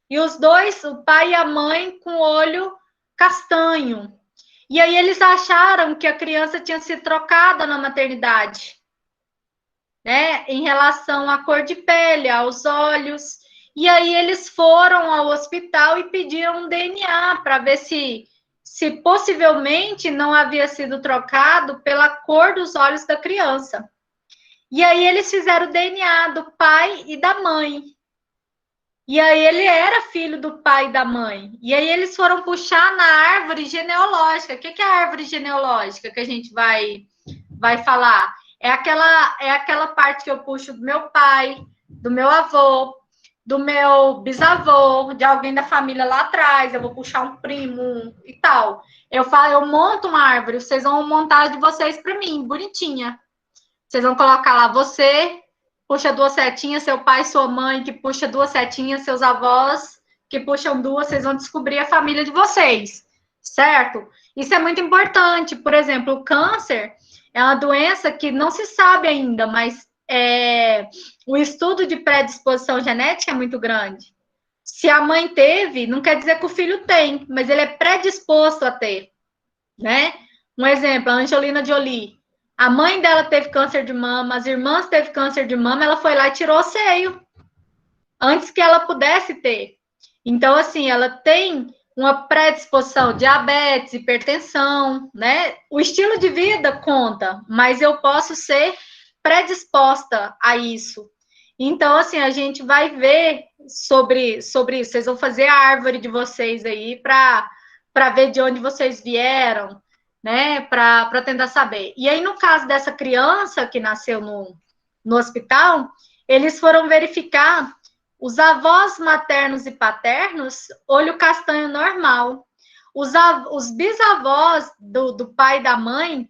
E os dois, o pai e a mãe, com olho castanho. E aí eles acharam que a criança tinha sido trocada na maternidade, né? Em relação à cor de pele, aos olhos. E aí eles foram ao hospital e pediram um DNA para ver se se possivelmente não havia sido trocado pela cor dos olhos da criança. E aí eles fizeram o DNA do pai e da mãe. E aí ele era filho do pai e da mãe. E aí eles foram puxar na árvore genealógica. O que é a árvore genealógica que a gente vai falar? É aquela parte que eu puxo do meu pai, do meu avô, do meu bisavô, de alguém da família lá atrás. Eu vou puxar um primo e tal. Eu monto uma árvore. Vocês vão montar de vocês para mim, bonitinha. Vocês vão colocar lá você, puxa 2 setinhas, seu pai, sua mãe, que puxa 2 setinhas, seus avós, que puxam 2, vocês vão descobrir a família de vocês, certo? Isso é muito importante. Por exemplo, o câncer é uma doença que não se sabe ainda, mas o estudo de predisposição genética é muito grande. Se a mãe teve, não quer dizer que o filho tem, mas ele é predisposto a ter, né? Um exemplo, a Angelina Jolie. A mãe dela teve câncer de mama, as irmãs teve câncer de mama, ela foi lá e tirou o seio, antes que ela pudesse ter. Então, assim, ela tem uma predisposição, diabetes, hipertensão, né? O estilo de vida conta, mas eu posso ser predisposta a isso. Então, assim, a gente vai ver sobre isso. Vocês vão fazer a árvore de vocês aí para ver de onde vocês vieram, né, para tentar saber. E aí, no caso dessa criança que nasceu no hospital, eles foram verificar os avós maternos e paternos, olho castanho normal. Os bisavós do pai e da mãe,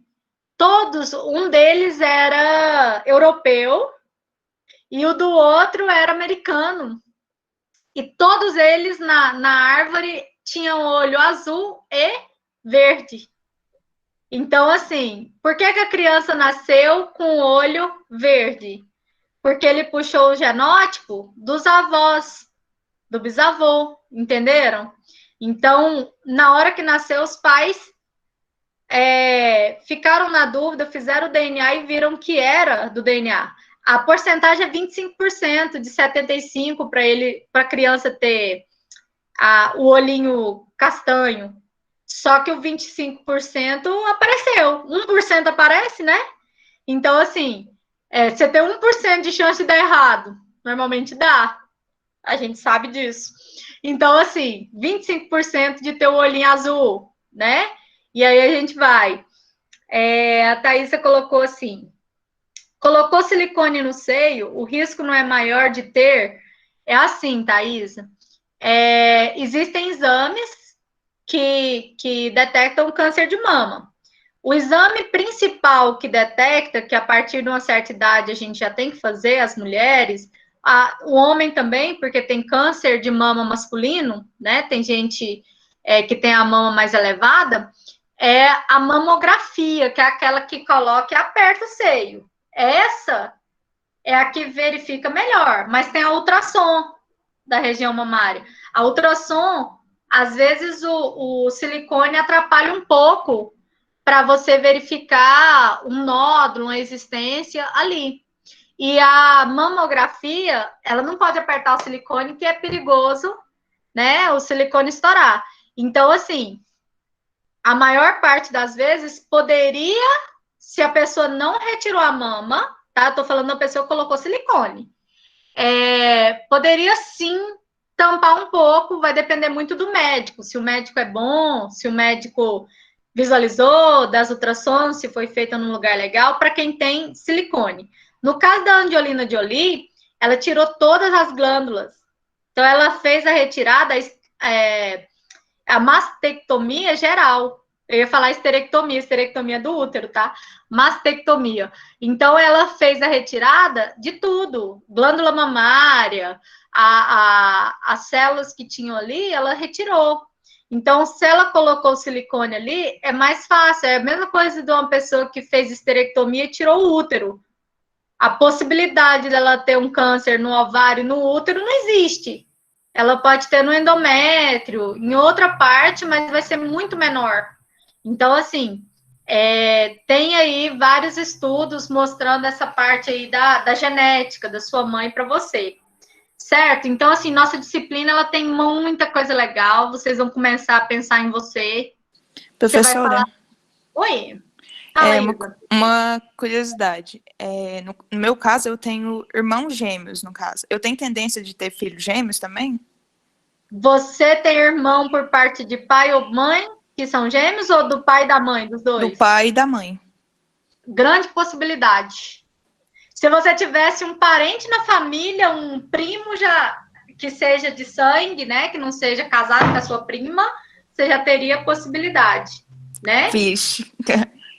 todos, um deles era europeu e o do outro era americano. E todos eles na árvore tinham olho azul e verde. Então, assim, por que a criança nasceu com o olho verde? Porque ele puxou o genótipo dos avós, do bisavô, entenderam? Então, na hora que nasceu, os pais ficaram na dúvida, fizeram o DNA e viram que era do DNA. A porcentagem é 25%, de 75% para a criança ter o olhinho castanho. Só que o 25% apareceu. 1% aparece, né? Então, assim, você tem 1% de chance de dar errado. Normalmente dá. A gente sabe disso. Então, assim, 25% de ter o olhinho azul, né? E aí a gente vai. A Thaísa colocou assim: colocou silicone no seio, o risco não é maior de ter? É assim, Thaísa. Existem exames que detectam câncer de mama. O exame principal que detecta, que a partir de uma certa idade a gente já tem que fazer, as mulheres, o homem também, porque tem câncer de mama masculino, né? Tem gente que tem a mama mais elevada, é a mamografia, que é aquela que coloca e aperta o seio. Essa é a que verifica melhor, mas tem a ultrassom da região mamária. A ultrassom, às vezes o silicone atrapalha um pouco para você verificar um nódulo, uma existência ali. E a mamografia, ela não pode apertar o silicone, que é perigoso, né, o silicone estourar. Então, assim, a maior parte das vezes poderia, se a pessoa não retirou a mama, tá? Tô falando da pessoa que colocou silicone. Poderia sim tampar um pouco, vai depender muito do médico, se o médico é bom, se o médico visualizou das ultrassons, se foi feita num lugar legal, para quem tem silicone. No caso da Angelina Jolie, ela tirou todas as glândulas. Então, ela fez a retirada, a mastectomia geral. Eu ia falar esterectomia do útero, tá? Mastectomia. Então, ela fez a retirada de tudo. Glândula mamária, as células que tinham ali, ela retirou. Então, se ela colocou o silicone ali, é mais fácil. É a mesma coisa de uma pessoa que fez esterectomia e tirou o útero. A possibilidade dela ter um câncer no ovário e no útero não existe. Ela pode ter no endométrio, em outra parte, mas vai ser muito menor. Então, assim, tem aí vários estudos mostrando essa parte aí da genética da sua mãe para você. Certo? Então, assim, nossa disciplina, ela tem muita coisa legal. Vocês vão começar a pensar em você, Você vai Professora, falar... Oi? Fala aí, uma curiosidade. No meu caso, eu tenho irmãos gêmeos, no caso. Eu tenho tendência de ter filhos gêmeos também? Você tem irmão por parte de pai ou mãe, que são gêmeos, ou do pai e da mãe, dos Do dois? pai e da mãe. Grande possibilidade. Se você tivesse um parente na família, um primo já que seja de sangue, né, que não seja casado com a sua prima, você já teria possibilidade, né? Vixe.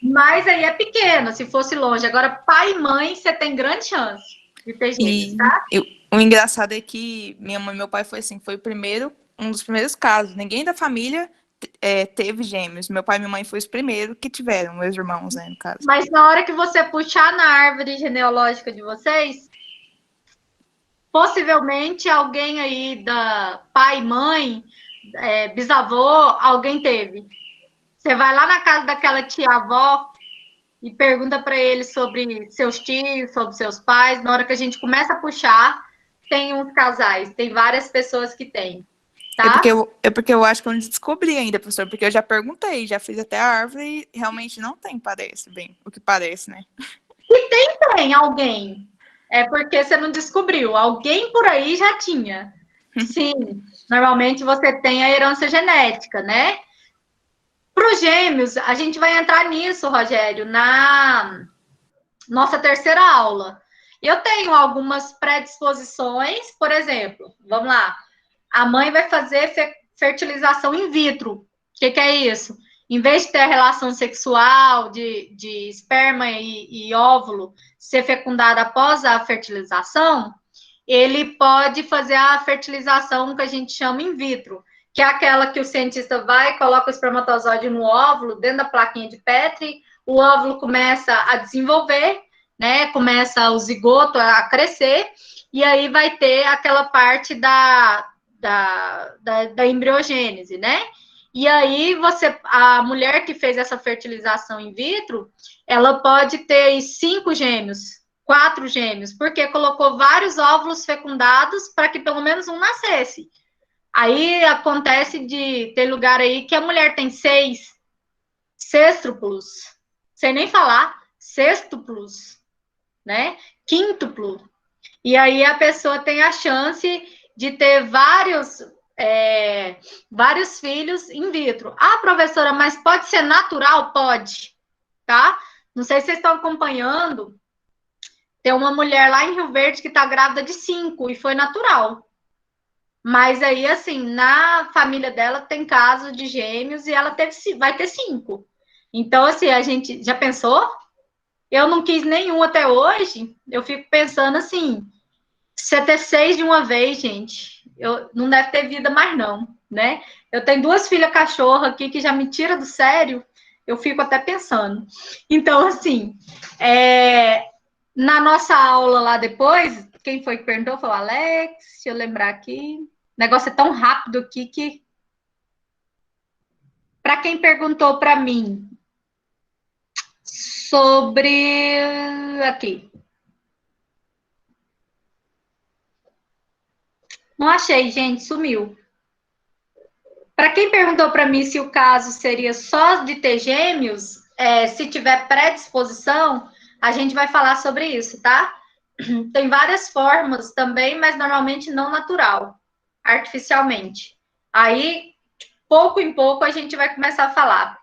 Mas aí é pequeno, se fosse longe. Agora, pai e mãe, você tem grande chance de ter gêmeos, tá? O engraçado é que minha mãe e meu pai foi um dos primeiros casos. Ninguém da família teve gêmeos. Meu pai e minha mãe foi os primeiros que tiveram, meus irmãos, né, no caso. Mas na hora que você puxar na árvore genealógica de vocês, possivelmente alguém aí da pai, mãe, bisavô, alguém teve. Você vai lá na casa daquela tia-avó e pergunta para ele sobre seus tios, sobre seus pais. Na hora que a gente começa a puxar, tem uns casais, tem várias pessoas que têm, tá? Porque eu acho que eu não descobri ainda, professor, porque eu já perguntei, já fiz até a árvore e realmente não tem, parece bem, o que parece, né? E tem alguém. É porque você não descobriu. Alguém por aí já tinha. Sim, normalmente você tem a herança genética, né? Para os gêmeos, a gente vai entrar nisso, Rogério, na nossa terceira aula. Eu tenho algumas predisposições, por exemplo, vamos lá. A mãe vai fazer fertilização in vitro. O que é isso? Em vez de ter a relação sexual de esperma e óvulo ser fecundada após a fertilização, ele pode fazer a fertilização que a gente chama in vitro, que é aquela que o cientista vai, coloca o espermatozoide no óvulo, dentro da plaquinha de Petri, o óvulo começa a desenvolver, né? Começa o zigoto a crescer, e aí vai ter aquela parte da embriogênese, né? E aí a mulher que fez essa fertilização in vitro, ela pode ter 5 gêmeos, 4 gêmeos, porque colocou vários óvulos fecundados para que pelo menos um nascesse. Aí acontece de ter lugar aí que a mulher tem 6 sextuplos, sem nem falar, sextuplos, né? Quíntuplo. E aí a pessoa tem a chance de ter vários filhos in vitro. Ah, professora, mas pode ser natural? Pode, tá? Não sei se vocês estão acompanhando. Tem uma mulher lá em Rio Verde que está grávida de 5 e foi natural. Mas aí, assim, na família dela tem caso de gêmeos e ela vai ter 5. Então, assim, a gente já pensou? Eu não quis nenhum até hoje. Eu fico pensando assim, você ter 6 de uma vez, gente, não deve ter vida mais não, né? Eu tenho 2 filhas cachorra aqui que já me tira do sério, eu fico até pensando. Então, assim, na nossa aula lá depois, quem foi que perguntou foi o Alex, deixa eu lembrar aqui. O negócio é tão rápido aqui que... Para quem perguntou para mim sobre... Aqui. Não achei, gente, sumiu. Para quem perguntou para mim se o caso seria só de ter gêmeos, se tiver predisposição, a gente vai falar sobre isso, tá? Tem várias formas também, mas normalmente não natural, artificialmente. Aí, pouco em pouco, a gente vai começar a falar.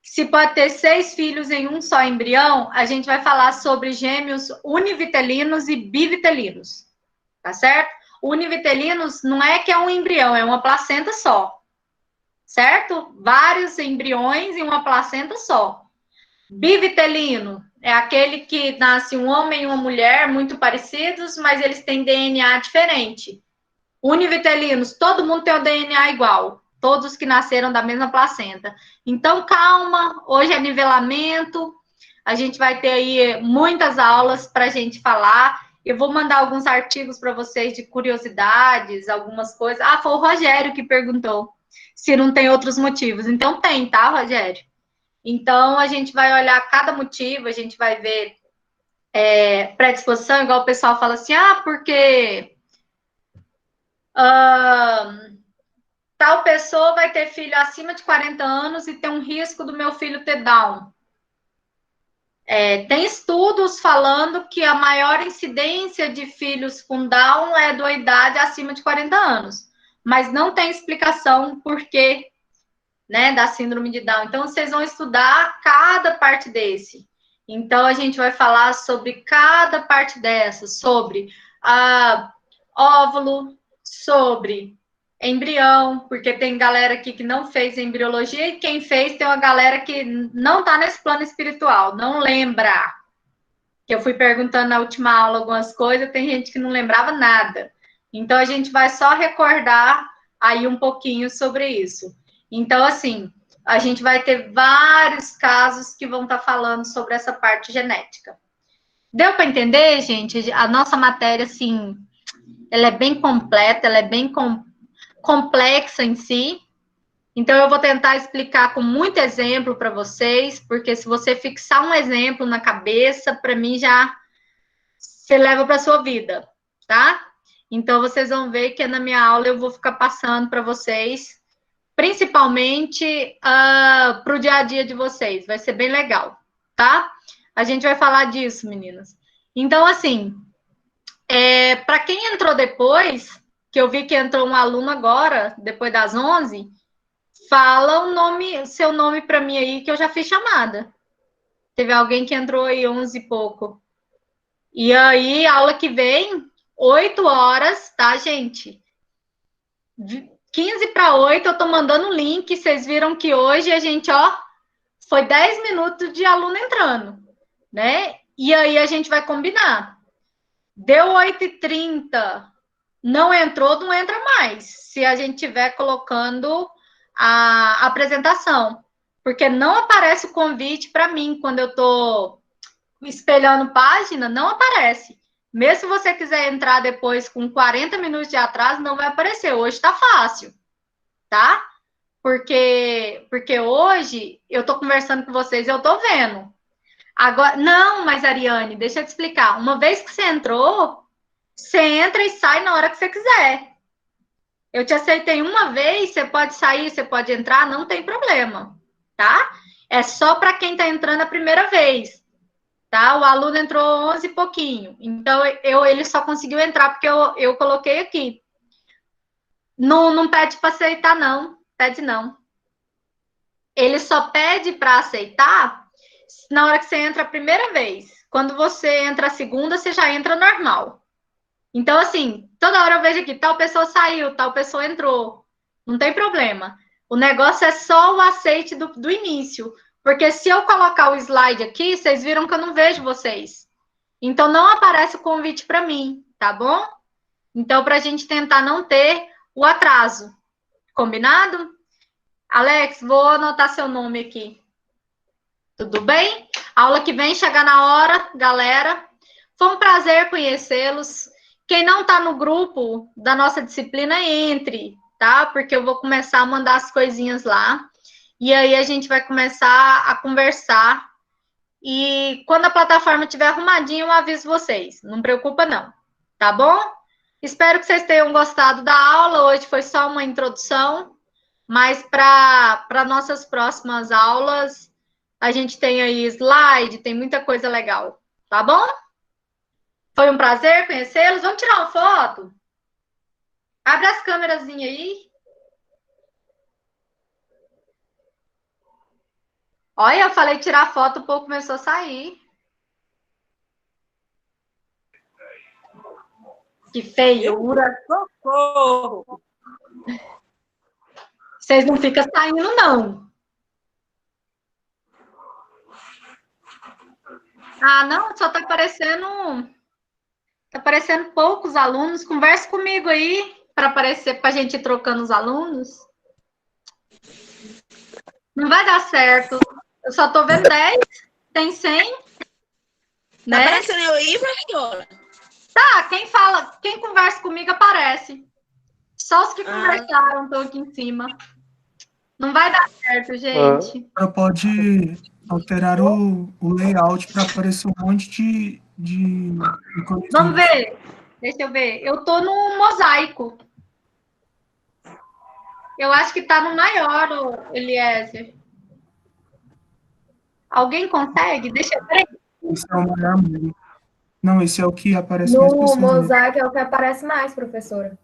Se pode ter 6 filhos em um só embrião, a gente vai falar sobre gêmeos univitelinos e bivitelinos, tá certo? Univitelinos não é que é um embrião, é uma placenta só, certo? Vários embriões em uma placenta só. Bivitelino é aquele que nasce um homem e uma mulher muito parecidos, mas eles têm DNA diferente. Univitelinos, todo mundo tem o DNA igual, todos que nasceram da mesma placenta. Então, calma, hoje é nivelamento, a gente vai ter aí muitas aulas para a gente falar. Eu vou mandar alguns artigos para vocês de curiosidades, algumas coisas. Ah, foi o Rogério que perguntou se não tem outros motivos. Então tem, tá, Rogério? Então a gente vai olhar cada motivo, a gente vai ver predisposição, igual o pessoal fala assim, porque tá tal pessoa vai ter filho acima de 40 anos e tem um risco do meu filho ter Down. Tem estudos falando que a maior incidência de filhos com Down é da idade acima de 40 anos, mas não tem explicação por quê, né, da síndrome de Down. Então, vocês vão estudar cada parte desse. Então, a gente vai falar sobre cada parte dessa, sobre óvulo, sobre embrião, porque tem galera aqui que não fez embriologia e quem fez tem uma galera que não está nesse plano espiritual, não lembra. Que eu fui perguntando na última aula algumas coisas, tem gente que não lembrava nada. Então, a gente vai só recordar aí um pouquinho sobre isso. Então, assim, a gente vai ter vários casos que vão estar falando sobre essa parte genética. Deu para entender, gente? A nossa matéria, assim, ela é bem completa, ela é bem complexa em si. Então, eu vou tentar explicar com muito exemplo para vocês, porque se você fixar um exemplo na cabeça, para mim já você leva para a sua vida, tá? Então, vocês vão ver que na minha aula eu vou ficar passando para vocês, principalmente para o dia a dia de vocês. Vai ser bem legal, tá? A gente vai falar disso, meninas. Então, assim, para quem entrou depois, que eu vi que entrou um aluno agora, depois das 11, fala seu nome para mim aí, que eu já fiz chamada. Teve alguém que entrou aí 11 e pouco. E aí, aula que vem, 8 horas, tá, gente? 15 para 8, eu tô mandando o link. Vocês viram que hoje a gente, foi 10 minutos de aluno entrando, né? E aí a gente vai combinar. Deu 8h30, não entrou, não entra mais. Se a gente estiver colocando a apresentação. Porque não aparece o convite para mim quando eu tô espelhando página, não aparece. Mesmo se você quiser entrar depois com 40 minutos de atraso, não vai aparecer. Hoje tá fácil, tá? Porque hoje eu tô conversando com vocês e eu tô vendo. Agora, não, mas Ariane, deixa eu te explicar. Uma vez que você entrou, você entra e sai na hora que você quiser. Eu te aceitei uma vez, você pode sair, você pode entrar, não tem problema, tá? É só para quem tá entrando a primeira vez. Tá? O aluno entrou 11 e pouquinho. Então, ele só conseguiu entrar porque eu coloquei aqui. Não pede para aceitar, não. Pede não. Ele só pede para aceitar na hora que você entra a primeira vez. Quando você entra a segunda, você já entra normal. Então, assim, toda hora eu vejo aqui, tal pessoa saiu, tal pessoa entrou. Não tem problema. O negócio é só o aceite do início. Porque se eu colocar o slide aqui, vocês viram que eu não vejo vocês. Então, não aparece o convite para mim, tá bom? Então, para a gente tentar não ter o atraso. Combinado? Alex, vou anotar seu nome aqui. Tudo bem? Aula que vem, chegar na hora, galera. Foi um prazer conhecê-los. Quem não está no grupo da nossa disciplina, entre, tá? Porque eu vou começar a mandar as coisinhas lá. E aí a gente vai começar a conversar. E quando a plataforma estiver arrumadinha, eu aviso vocês. Não preocupa, não. Tá bom? Espero que vocês tenham gostado da aula. Hoje foi só uma introdução. Mas para nossas próximas aulas, a gente tem aí slide, tem muita coisa legal. Tá bom? Foi um prazer conhecê-los. Vamos tirar uma foto? Abre as câmerazinhas aí. Olha, eu falei tirar foto, o povo começou a sair. Que feiura. Socorro! Vocês não ficam saindo, não. Ah, não, só tá aparecendo... Tá aparecendo poucos alunos. Converse comigo aí, para aparecer, pra gente ir trocando os alunos. Não vai dar certo. Eu só tô vendo 10, tem 100. Né? Tá aparecendo eu aí, professora? Tá, quem conversa comigo aparece. Só os que conversaram estão aqui em cima. Não vai dar certo, gente. Ela pode alterar o layout para aparecer um monte de iconezinhos. Vamos ver. Deixa eu ver. Eu tô no mosaico. Eu acho que tá no maior, o Eliezer. Alguém consegue? Deixa eu ver. Esse é o maior mesmo. Não, esse é o que aparece mais No pessoas mesmo. mosaico é o que aparece mais, professora.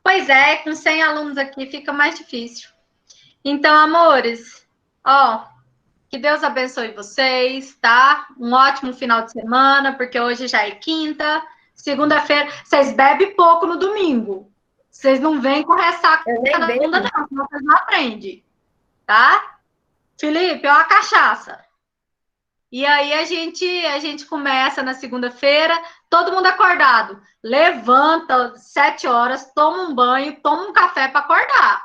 Pois é, com 100 alunos aqui fica mais difícil. Então, amores, ó, que Deus abençoe vocês, tá? Um ótimo final de semana, porque hoje já é quinta. Segunda-feira, vocês bebem pouco no domingo. Vocês não vêm com ressaca Eu nem na bebo. bunda, não, senão vocês não aprendem, tá? Felipe, ó a cachaça. E aí a gente começa na segunda-feira, todo mundo acordado. Levanta 7 horas, toma um banho, toma um café para acordar.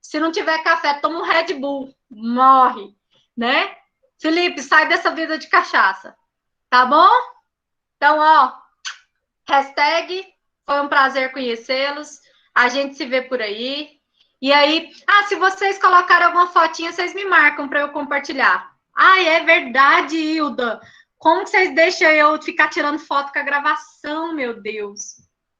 Se não tiver café, toma um Red Bull, morre, né? Felipe, sai dessa vida de cachaça, tá bom? Então, ó, hashtag, foi um prazer conhecê-los. A gente se vê por aí. E aí, se vocês colocarem alguma fotinha, vocês me marcam para eu compartilhar. É verdade, Hilda. Como que vocês deixam eu ficar tirando foto com a gravação, meu Deus?